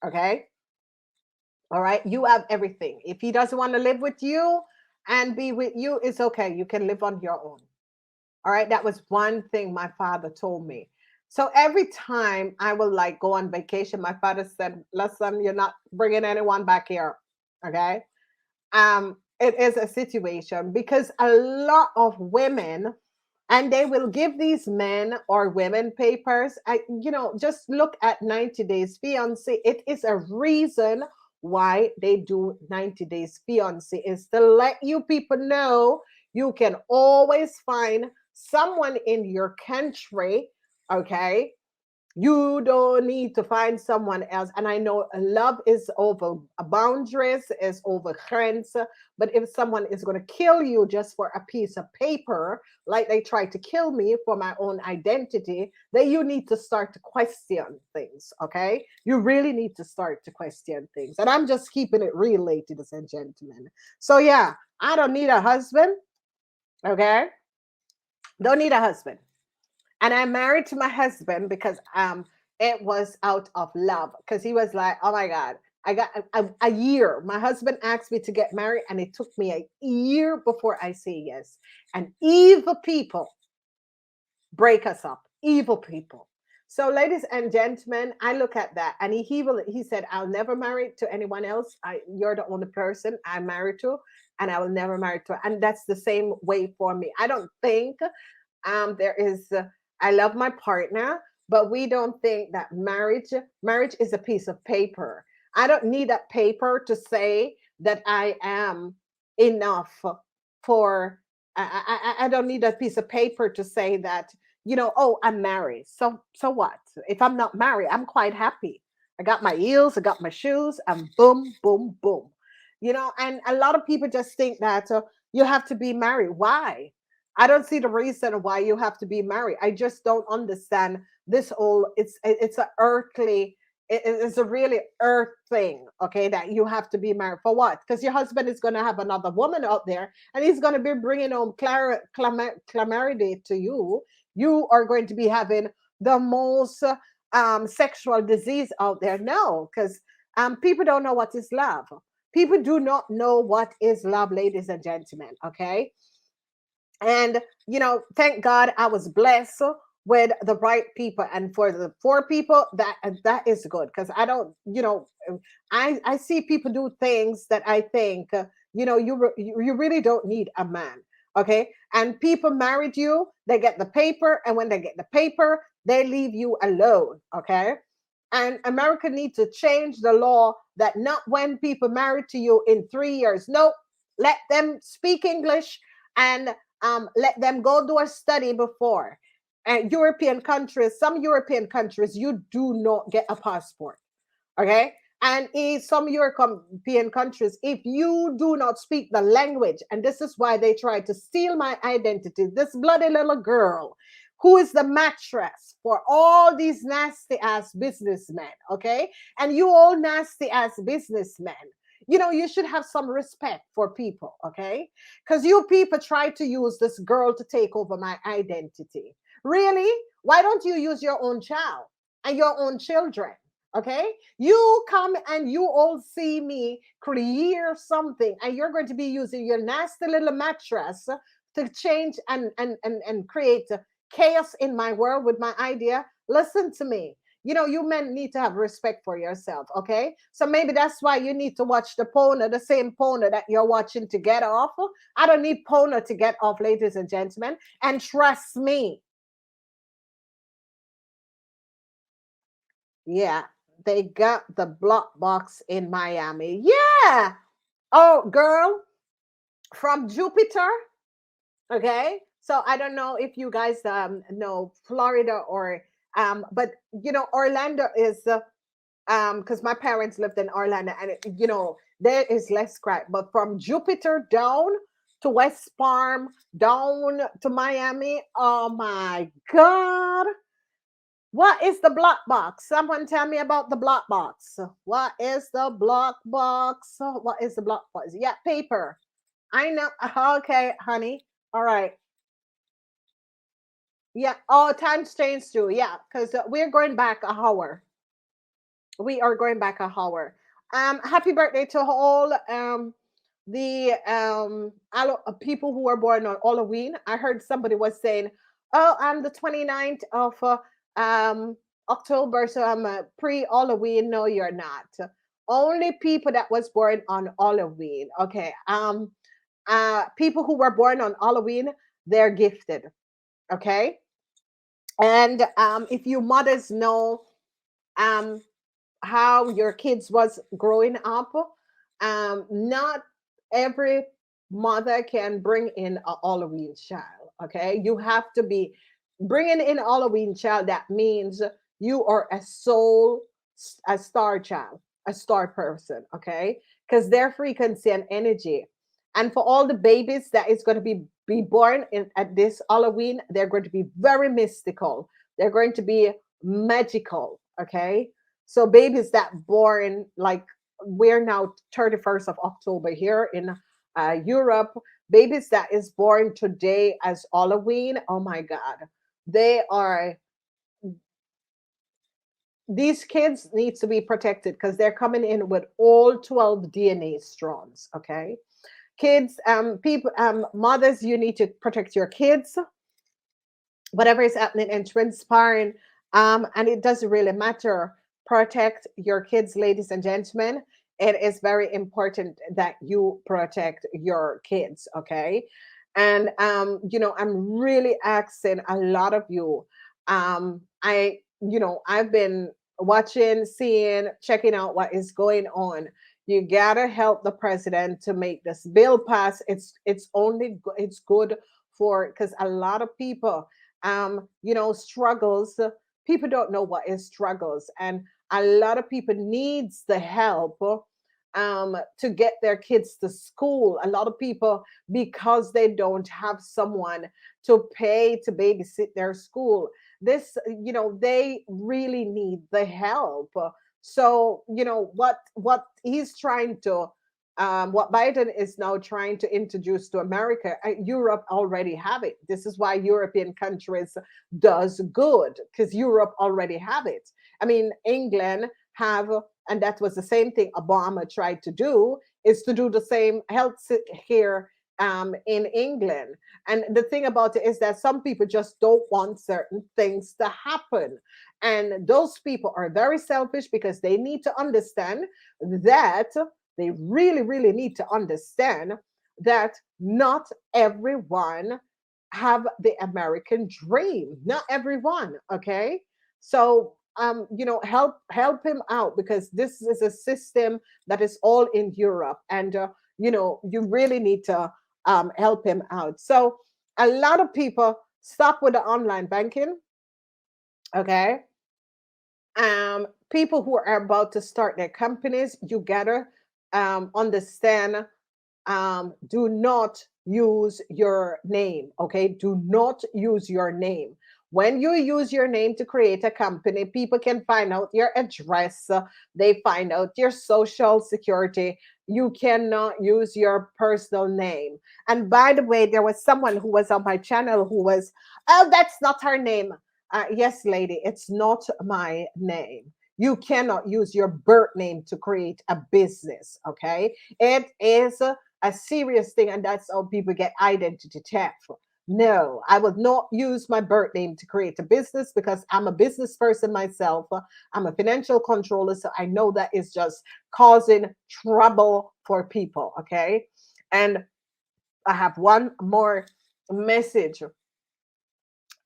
Okay. All right. You have everything. If he doesn't want to live with you and be with you, it's okay. You can live on your own. All right. That was one thing my father told me. So every time I will like go on vacation, my father said, "Listen, you're not bringing anyone back here." Okay. It is a situation because a lot of women, and they will give these men or women papers. Just look at 90 Days Fiance. It is a reason why they do 90 Days Fiance, is to let you people know you can always find someone in your country. Okay, you don't need to find someone else. And I know love is over boundaries, is over grens. But if someone is going to kill you just for a piece of paper, like they tried to kill me for my own identity, then you need to start to question things. Okay, you really need to start to question things. And I'm just keeping it real, ladies and gentlemen. So yeah, I don't need a husband. Okay, don't need a husband. And I married to my husband because it was out of love, because he was like, oh my god, I got a year. My husband asked me to get married, and it took me a year before I say yes. And evil people break us up, evil people. So ladies and gentlemen, I look at that, and he said, I'll never marry to anyone else. You're the only person I'm married to, and I will never marry to. And that's the same way for me. I don't think there is I love my partner, but we don't think that marriage is a piece of paper. I don't need that paper to say that I am enough for I don't need a piece of paper to say that, oh, I'm married. So what? If I'm not married, I'm quite happy. I got my heels, I got my shoes, and boom, boom, boom. And a lot of people just think that you have to be married. Why? I don't see the reason why you have to be married. I just don't understand this whole. It's a earthly. It's a really earth thing. Okay, that you have to be married for what? Because your husband is going to have another woman out there, and he's going to be bringing home clarity to you. You are going to be having the most sexual disease out there. No, because people don't know what is love. People do not know what is love, ladies and gentlemen. Okay, and thank God I was blessed with the right people, and for the four people, that is good, because I don't, I see people do things that I think, you really don't need a man. Okay, and people married you, they get the paper, and when they get the paper, they leave you alone. Okay, and America needs to change the law that not when people married to you in 3 years. No, let them speak English, and let them go do a study before. And European countries, some European countries, you do not get a passport. Okay. And in some European countries, if you do not speak the language, and this is why they try to steal my identity, this bloody little girl who is the mattress for all these nasty ass businessmen. Okay. And you all nasty ass businessmen, you should have some respect for people. Okay, because you people try to use this girl to take over my identity. Really? Why don't you use your own child and your own children? Okay, you come and you all see me create something, and you're going to be using your nasty little mattress to change and create chaos in my world with my idea. Listen to me. You men need to have respect for yourself. Okay, so maybe that's why you need to watch the same pona that you're watching to get off. I don't need pona to get off, ladies and gentlemen. And trust me, yeah, they got the block box in Miami. Yeah. Oh, girl, from Jupiter. Okay, so I don't know if you guys know Florida, or but Orlando is because my parents lived in Orlando, and there is less crime. But from Jupiter down to West Palm, down to Miami, oh my God. What is the block box? Someone tell me about the block box. What is the block box? What is the block box? Yeah, paper. I know. Okay, honey. All right. Yeah. Oh, time's changed too. Yeah, because we're going back a hour. We are going back a hour. Happy birthday to all the people who were born on Halloween. I heard somebody was saying, "Oh, I'm the 29th of um October, so I'm a pre-Halloween. No, you're not. Only people that was born on Halloween. Okay. People who were born on Halloween, they're gifted. Okay. And if you mothers know um how your kids was growing up, not every mother can bring in a Halloween child. Okay, you have to be bringing in a Halloween child. That means you are a soul, a star child, a star person. Okay, because their frequency and energy. And for all the babies that is going to be born at this Halloween, they're going to be very mystical. They're going to be magical. Okay, so babies that born like we're now 31st of October here in Europe, babies that is born today as Halloween, oh my God, they are, these kids need to be protected because they're coming in with all 12 DNA strands. Okay, kids, people, mothers, you need to protect your kids, whatever is happening and transpiring. And it doesn't really matter. Protect your kids, ladies and gentlemen. It is very important that you protect your kids, okay? And I'm really asking a lot of you. I've been watching, seeing, checking out what is going on. You gotta help the president to make this bill pass. It's good for, because a lot of people struggles, people don't know what is struggles, and a lot of people needs the help to get their kids to school. A lot of people, because they don't have someone to pay to babysit their school, this they really need the help. So what he's trying to what Biden is now trying to introduce to America, Europe already have it. This is why European countries does good, because Europe already have it. I mean, England have, and that was the same thing Obama tried to do, is to do the same health here in England. And the thing about it is that some people just don't want certain things to happen. And those people are very selfish because they need to understand that they really, really need to understand that not everyone have the American dream. Not everyone, okay? So help him out, because this is a system that is all in Europe, and you really need to help him out. So a lot of people stop with the online banking, okay? People who are about to start their companies, you gotta understand, do not use your name. Okay, do not use your name. When you use your name to create a company, people can find out your address, they find out your social security. You cannot use your personal name. And by the way, there was someone who was on my channel who was, oh, that's not her name. Yes, lady, it's not my name. You cannot use your birth name to create a business. Okay, it is a serious thing, and that's how people get identity theft. No, I will not use my birth name to create a business, because I'm a business person myself. I'm a financial controller, so I know that is just causing trouble for people. Okay, and I have one more message.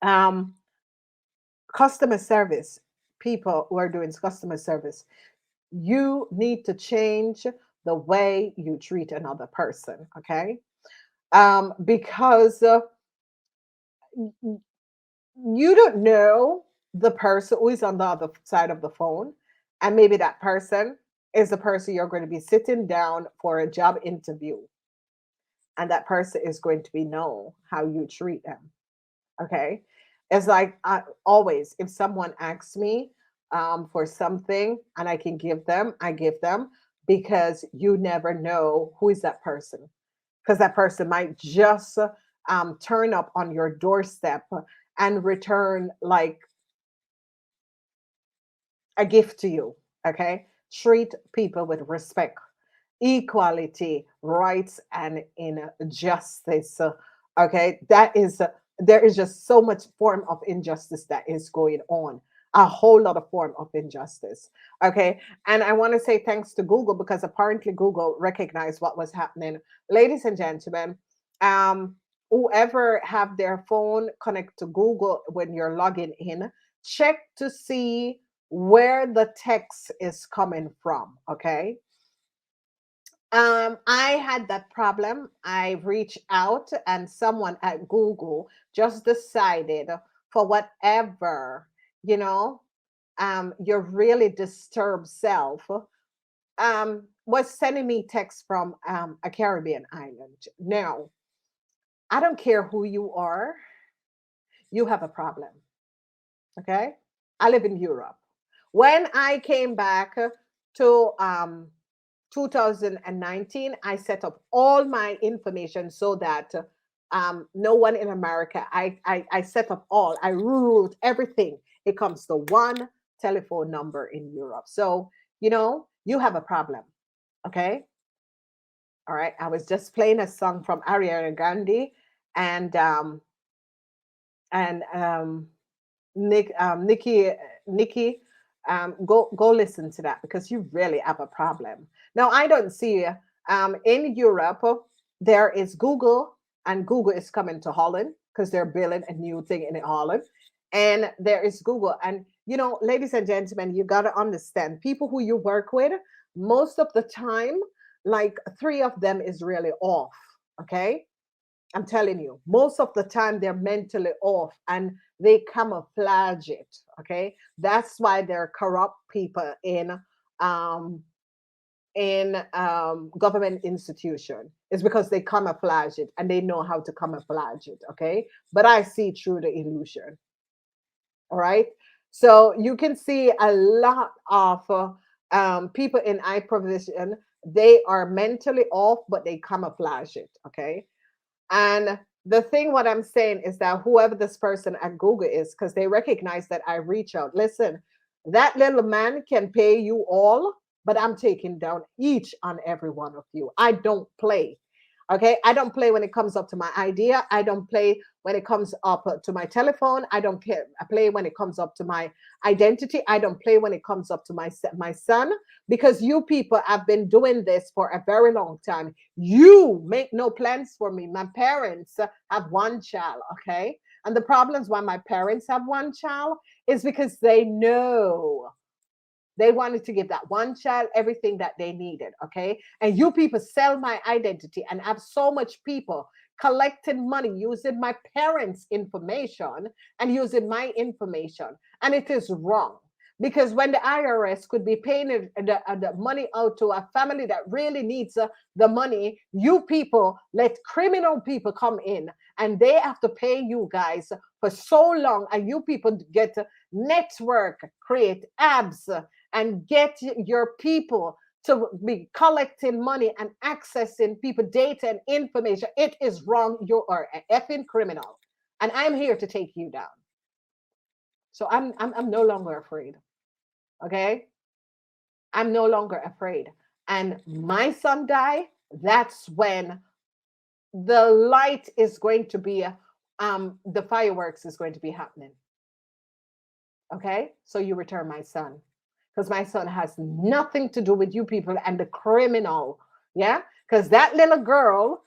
Um, Customer service, people who are doing customer service, you need to change the way you treat another person. Okay, because you don't know the person who is on the other side of the phone, and maybe that person is the person you're going to be sitting down for a job interview, and that person is going to be know how you treat them. Okay, it's like, always, if someone asks me for something and I can give them, I give them, because you never know who is that person, because that person might just turn up on your doorstep and return like a gift to you. Okay, treat people with respect, equality, rights, and injustice. Okay, that is there is just so much form of injustice that is going on, a whole lot of form of injustice. Okay, and I want to say thanks to Google, because apparently Google recognized what was happening. Ladies and gentlemen, um whoever have their phone connect to Google, when you're logging in, check to see where the text is coming from. Okay, I had that problem. I reached out, and someone at Google just decided, for whatever, you know, your really disturbed self, was sending me text from a Caribbean island. Now, I don't care who you are, you have a problem. Okay. I live in Europe. When I came back to 2019, I set up all my information so that no one in America, I set up all, I ruled everything. It comes to one telephone number in Europe. So, you have a problem. Okay. All right. I was just playing a song from Ariana Grande and, and, Nikki, go listen to that, because you really have a problem. Now, I don't see in Europe there is Google, and Google is coming to Holland because they're building a new thing in Holland, and there is Google, and ladies and gentlemen, you got to understand, people who you work with, most of the time, like three of them is really off. Okay, I'm telling you, most of the time they're mentally off and they camouflage it. Okay, that's why they're corrupt people um, in government institution. It's because they camouflage it and they know how to camouflage it. Okay, but I see through the illusion. All right, so you can see a lot of people in high provision. They are mentally off, but they camouflage it. Okay, and the thing, what I'm saying is that whoever this person at Google is, because they recognize that I reach out. Listen, that little man can pay you all, but I'm taking down each and every one of you. I don't play. Okay, I don't play when it comes up to my idea. I don't play when it comes up to my telephone. I don't care. I play when it comes up to my identity. I don't play when it comes up to my son, because you people have been doing this for a very long time. You make no plans for me. My parents have one child. Okay, and the problems why my parents have one child is because they know they wanted to give that one child everything that they needed. Okay. And you people sell my identity and have so much people collecting money using my parents' information and using my information. And it is wrong. Because when the IRS could be paying the money out to a family that really needs the money, you people let criminal people come in and they have to pay you guys for so long. And you people get network, create abs, and get your people to be collecting money and accessing people data and information. It is wrong. You are an effing criminal, and I'm here to take you down. So I'm no longer afraid. Okay, I'm no longer afraid. And my son die. That's when the light is going to be. The fireworks is going to be happening. Okay, so you return my son, because my son has nothing to do with you people and the criminal. Yeah, because that little girl,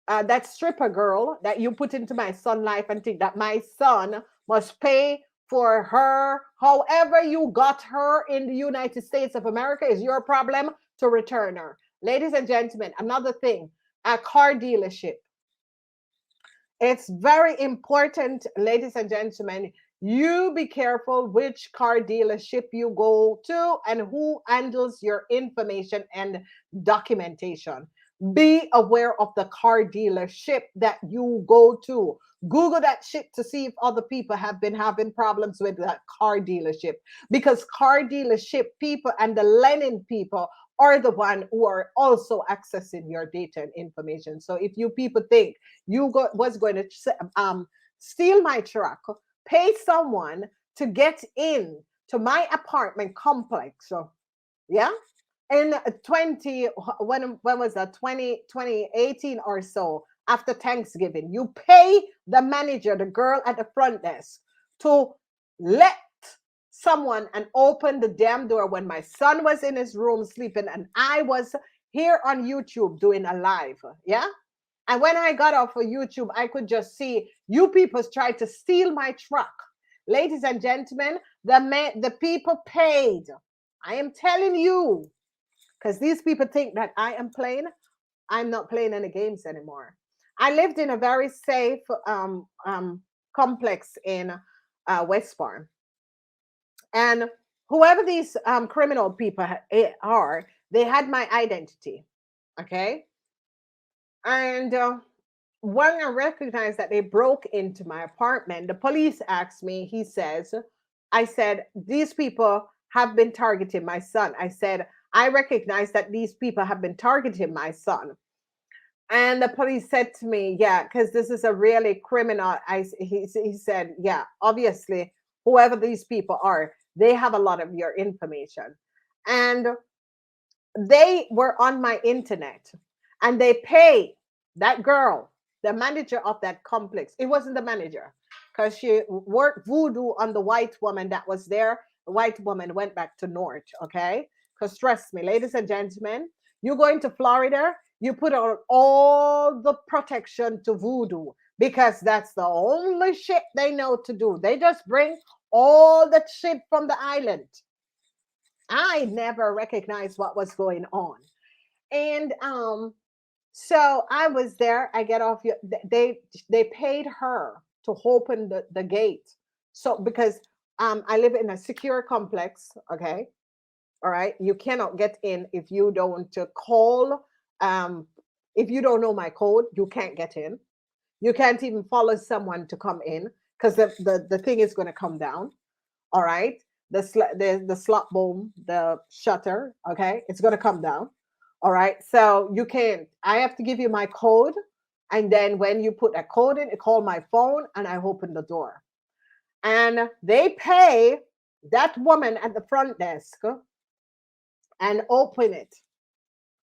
that stripper girl that you put into my son life and think that my son must pay for her, however you got her in the United States of America, is your problem to return her. Ladies and gentlemen, another thing, a car dealership. It's very important, ladies and gentlemen, you be careful which car dealership you go to and who handles your information and documentation. Be aware of the car dealership that you go to. Google that shit to see if other people have been having problems with that car dealership, because car dealership people and the lending people are the one who are also accessing your data and information. So if you people think was going to steal my truck, pay someone to get in to my apartment complex. So, yeah, in 20, when was that, 2018 or so, after Thanksgiving. You pay the manager, the girl at the front desk, to let someone and open the damn door when my son was in his room sleeping and I was here on YouTube doing a live. Yeah. And when I got off of YouTube, I could just see you people try to steal my truck. Ladies and gentlemen, the people paid. I am telling you, because these people think that I am playing. I'm not playing any games anymore. I lived in a very safe complex in West Farm. And whoever these criminal people are, they had my identity. Okay. And when I recognized that they broke into my apartment, the police asked me, I said, these people have been targeting my son. I said, I recognize that these people have been targeting my son. And the police said to me, yeah, because this is a really criminal. He said, yeah, obviously, whoever these people are, they have a lot of your information. And they were on my internet and they pay that girl, the manager of that complex. It wasn't the manager because she worked voodoo on the white woman that was there. The white woman went back to North, okay? Because trust me, ladies and gentlemen, you go into Florida, you put on all the protection to voodoo because that's the only shit they know to do. They just bring all the shit from the island. I never recognized what was going on. And so I was there. I get off. They paid her to open the gate. So because I live in a secure complex. Okay, all right. You cannot get in if you don't call. If you don't know my code, you can't get in. You can't even follow someone to come in because the thing is going to come down. All right. The slot boom, the shutter. Okay, it's going to come down. All right. So you can't. I have to give you my code, and then when you put that code in, it call my phone, and I open the door. And they pay that woman at the front desk and open it.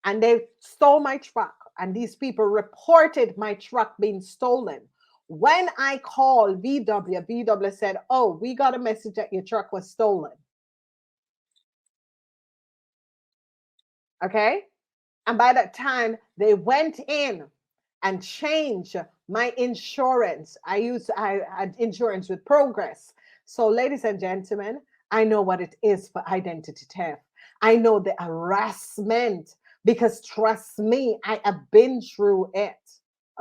And they stole my truck. And these people reported my truck being stolen. When I called VW, VW said, oh, we got a message that your truck was stolen. Okay. And by that time, they went in and changed my insurance. I had insurance with Progress. So, ladies and gentlemen, I know what it is for identity theft. I know the harassment because trust me, I have been through it.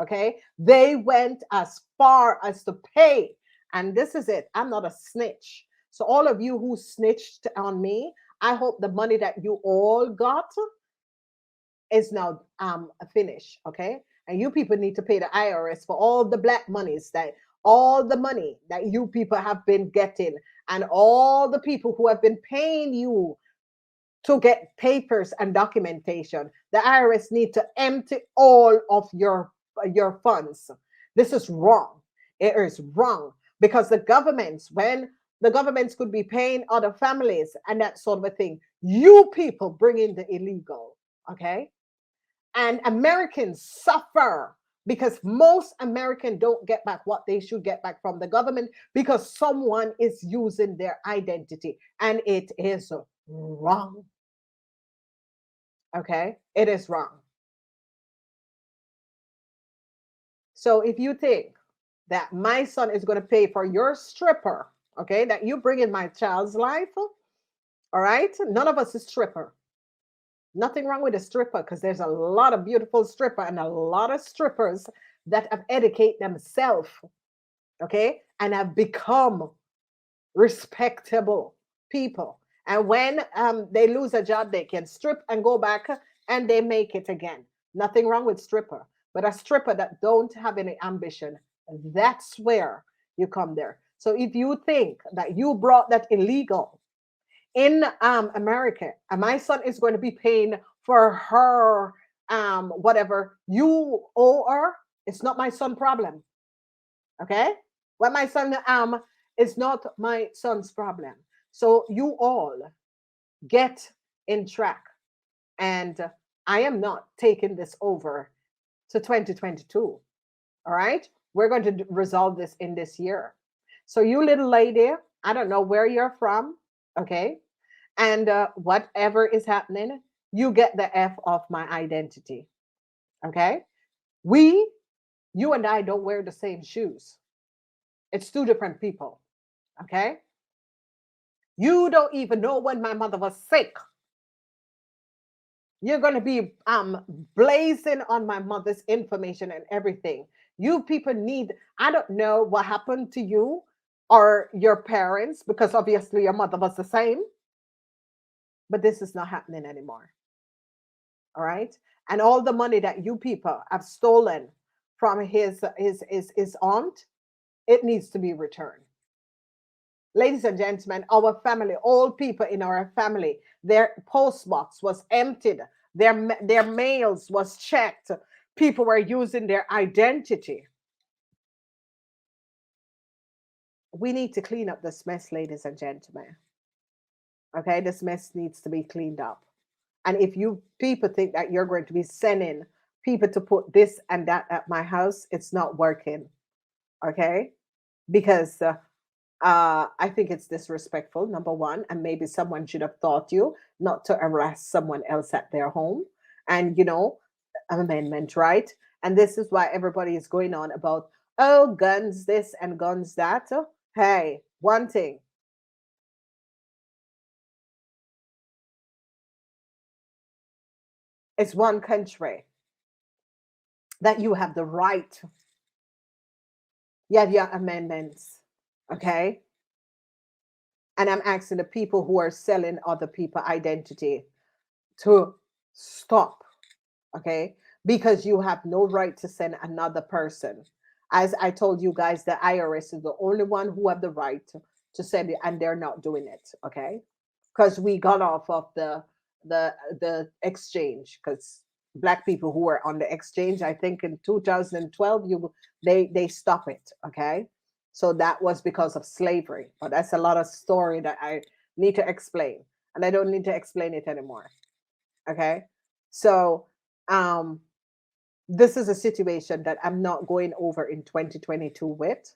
Okay. They went as far as to pay. And this is it. I'm not a snitch. So, all of you who snitched on me, I hope the money that you all got is now finished. Okay. And you people need to pay the IRS for all the black monies that all the money that you people have been getting and all the people who have been paying you to get papers and documentation. The IRS need to empty all of your funds. This is wrong. It is wrong because when the governments could be paying other families and that sort of a thing, you people bring in the illegal. Okay. And Americans suffer because most Americans don't get back what they should get back from the government because someone is using their identity and it is wrong. Okay, it is wrong. So if you think that my son is going to pay for your stripper, okay, that you bring in my child's life, all right, none of us is stripper. Nothing wrong with a stripper because there's a lot of beautiful stripper and a lot of strippers that have educated themselves, okay, and have become respectable people. And when they lose a job, they can strip and go back and they make it again. Nothing wrong with stripper, but a stripper that don't have any ambition, that's where you come there. So if you think that you brought that illegal in America, and my son is going to be paying for her whatever you owe her, it's not my son problem. Okay? What my son is not my son's problem. So you all get in track. And I am not taking this over to 2022. All right. We're going to resolve this in this year. So, you little lady, I don't know where you're from. Okay. And whatever is happening, you get the F of my identity. Okay. We, you and I don't wear the same shoes. It's two different people. Okay. You don't even know when my mother was sick. You're going to be blazing on my mother's information and everything. You people need, I don't know what happened to you or your parents, because obviously your mother was the same, but this is not happening anymore. All right. And all the money that you people have stolen from his aunt, it needs to be returned. Ladies and gentlemen, our family, all people in our family, their post box was emptied, their mails was checked. People were using their identity. We need to clean up this mess, ladies and gentlemen. Okay, this mess needs to be cleaned up. And if you people think that you're going to be sending people to put this and that at my house, it's not working. Okay, because I think it's disrespectful, number one, and maybe someone should have taught you not to harass someone else at their home. And, amendment, right? And this is why everybody is going on about, oh, guns this and guns that. Hey, one thing, it's one country that you have the right. You have your amendments, okay? And I'm asking the people who are selling other people identity to stop, okay? Because you have no right to send another person. As I told you guys, the IRS is the only one who have the right to send it, and they're not doing it, okay? Because we got off of the exchange, because black people who were on the exchange, I think in 2012, they stop it, okay? So that was because of slavery, but that's a lot of story that I need to explain, and I don't need to explain it anymore, okay? So um this is a situation that I'm not going over in 2022 with.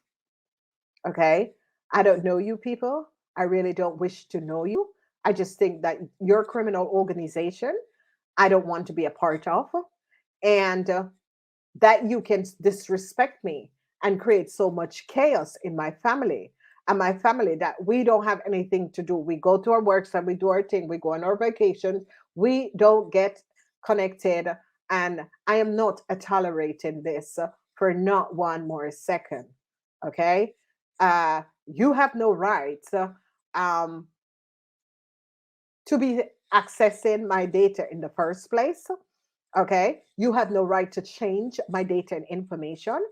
Okay. I don't know you people. I really don't wish to know you. I just think that your criminal organization, I don't want to be a part of. And that you can disrespect me and create so much chaos in my family. And my family, that we don't have anything to do. We go to our works and we do our thing. We go on our vacations. We don't get connected. And I am not tolerating this for not one more second. Okay. You have no right um, to be accessing my data in the first place. Okay. You have no right to change my data and information.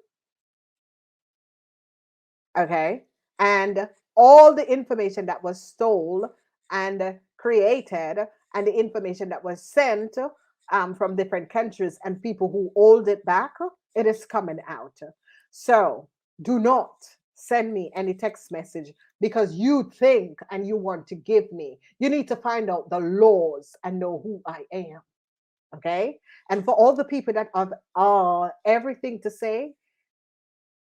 Okay. And all the information that was stole and created, and the information that was sent from different countries and people who hold it back, it is coming out. So do not send me any text message because you think and you want to give me. You need to find out the laws and know who I am. Okay. And for all the people that have everything to say,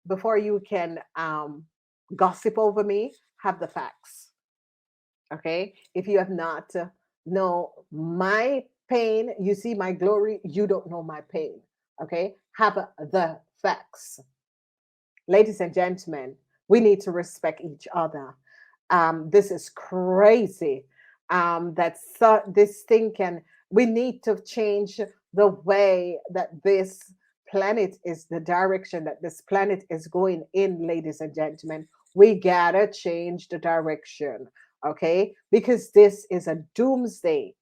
before you can gossip over me, have the facts. Okay. If you have not know my pain, you see my glory, you don't know my pain. Okay. Have the facts. Ladies and gentlemen, we need to respect each other. This is crazy. This thing can, we need to change the way that this planet is, the direction that this planet is going in, ladies and gentlemen. We gotta change the direction, okay? Because this is a doomsday.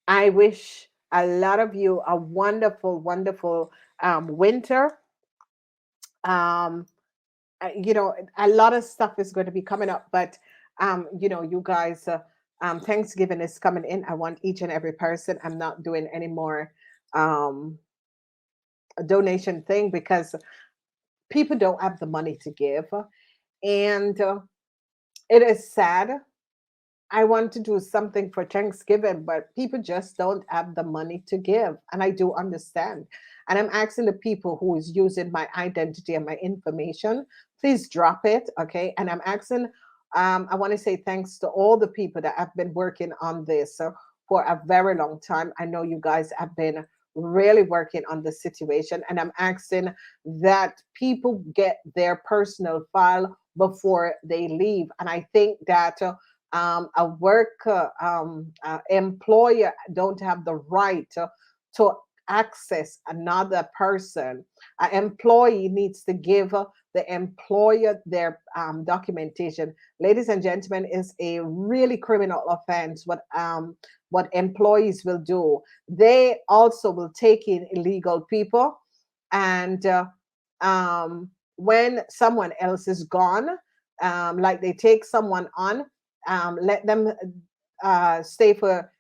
I wish a lot of you a wonderful, wonderful winter. Um, a lot of stuff is going to be coming up, but you guys, Thanksgiving is coming in. I want each and every person. I'm not doing any more um, donation thing because people don't have the money to give, and it is sad I want to do something for Thanksgiving, but people just don't have the money to give. And I do understand. And I'm asking the people who is using my identity and my information, please drop it. Okay. And I'm asking, I want to say thanks to all the people that have been working on this for a very long time. I know you guys have been really working on the situation. And I'm asking that people get their personal file before they leave. And I think that a work employer don't have the right to access another person. An employee needs to give the employer their documentation. Ladies and gentlemen, is a really criminal offense. What employees will do, they also will take in illegal people, and when someone else is gone, like they take someone on, let them stay for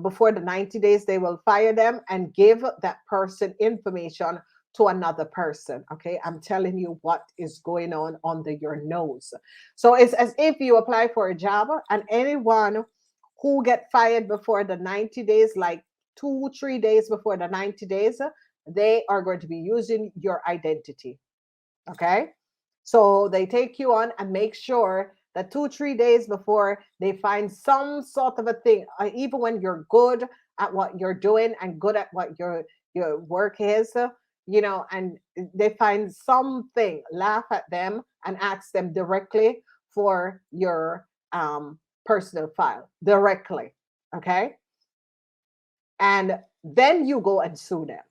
before the 90 days, they will fire them and give that person information to another person. Okay, I'm telling you what is going on under your nose. So it's as if you apply for a job, and anyone who get fired before the 90 days, like 2 3 days before the 90 days, they are going to be using your identity. Okay. So they take you on and make sure that 2 3 days before they find some sort of a thing, even when you're good at what you're doing and good at what your work is, and they find something, laugh at them and ask them directly for your personal file directly. Okay. And then you go and sue them.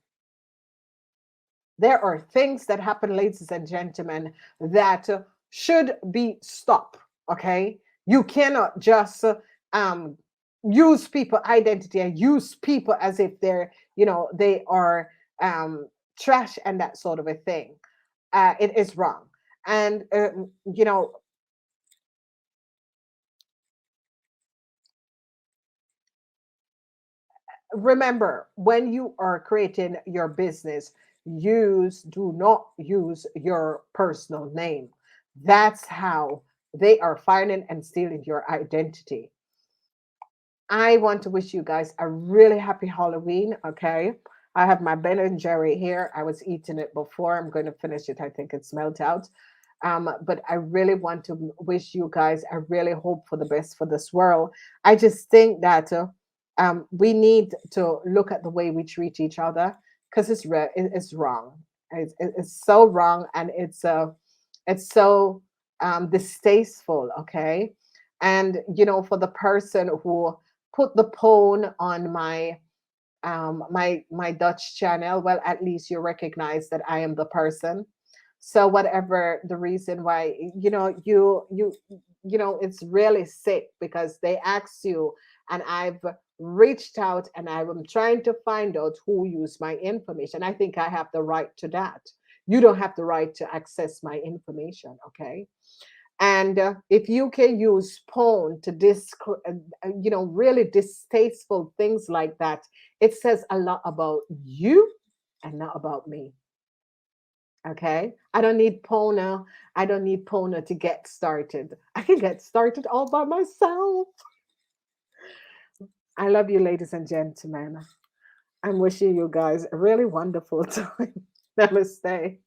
There are things that happen, ladies and gentlemen, that should be stopped. Okay, you cannot just um, use people identity and use people as if they are trash and that sort of a thing. It is wrong, and remember, when you are creating your business, do not use your personal name. That's how they are finding and stealing your identity. I want to wish you guys a really happy Halloween. Okay, I have my Ben and Jerry here. I was eating it before. I'm going to finish it. I think it's smelled out. But I really want to wish you guys, I really hope for the best for this world. I just think that we need to look at the way we treat each other, because it's wrong. It's so wrong, and it's so distasteful. Okay, and for the person who put the phone on my Dutch channel, well, at least you recognize that I am the person. So whatever the reason why, it's really sick, because they ask you, and I've reached out and I'm trying to find out who used my information. I think I have the right to that. You don't have the right to access my information. Okay. And if you can use porn to really distasteful things like that, it says a lot about you and not about me. Okay, I don't need Pona. I don't need Pona to get started. I can get started all by myself. I love you, ladies and gentlemen. I'm wishing you guys a really wonderful time. Namaste.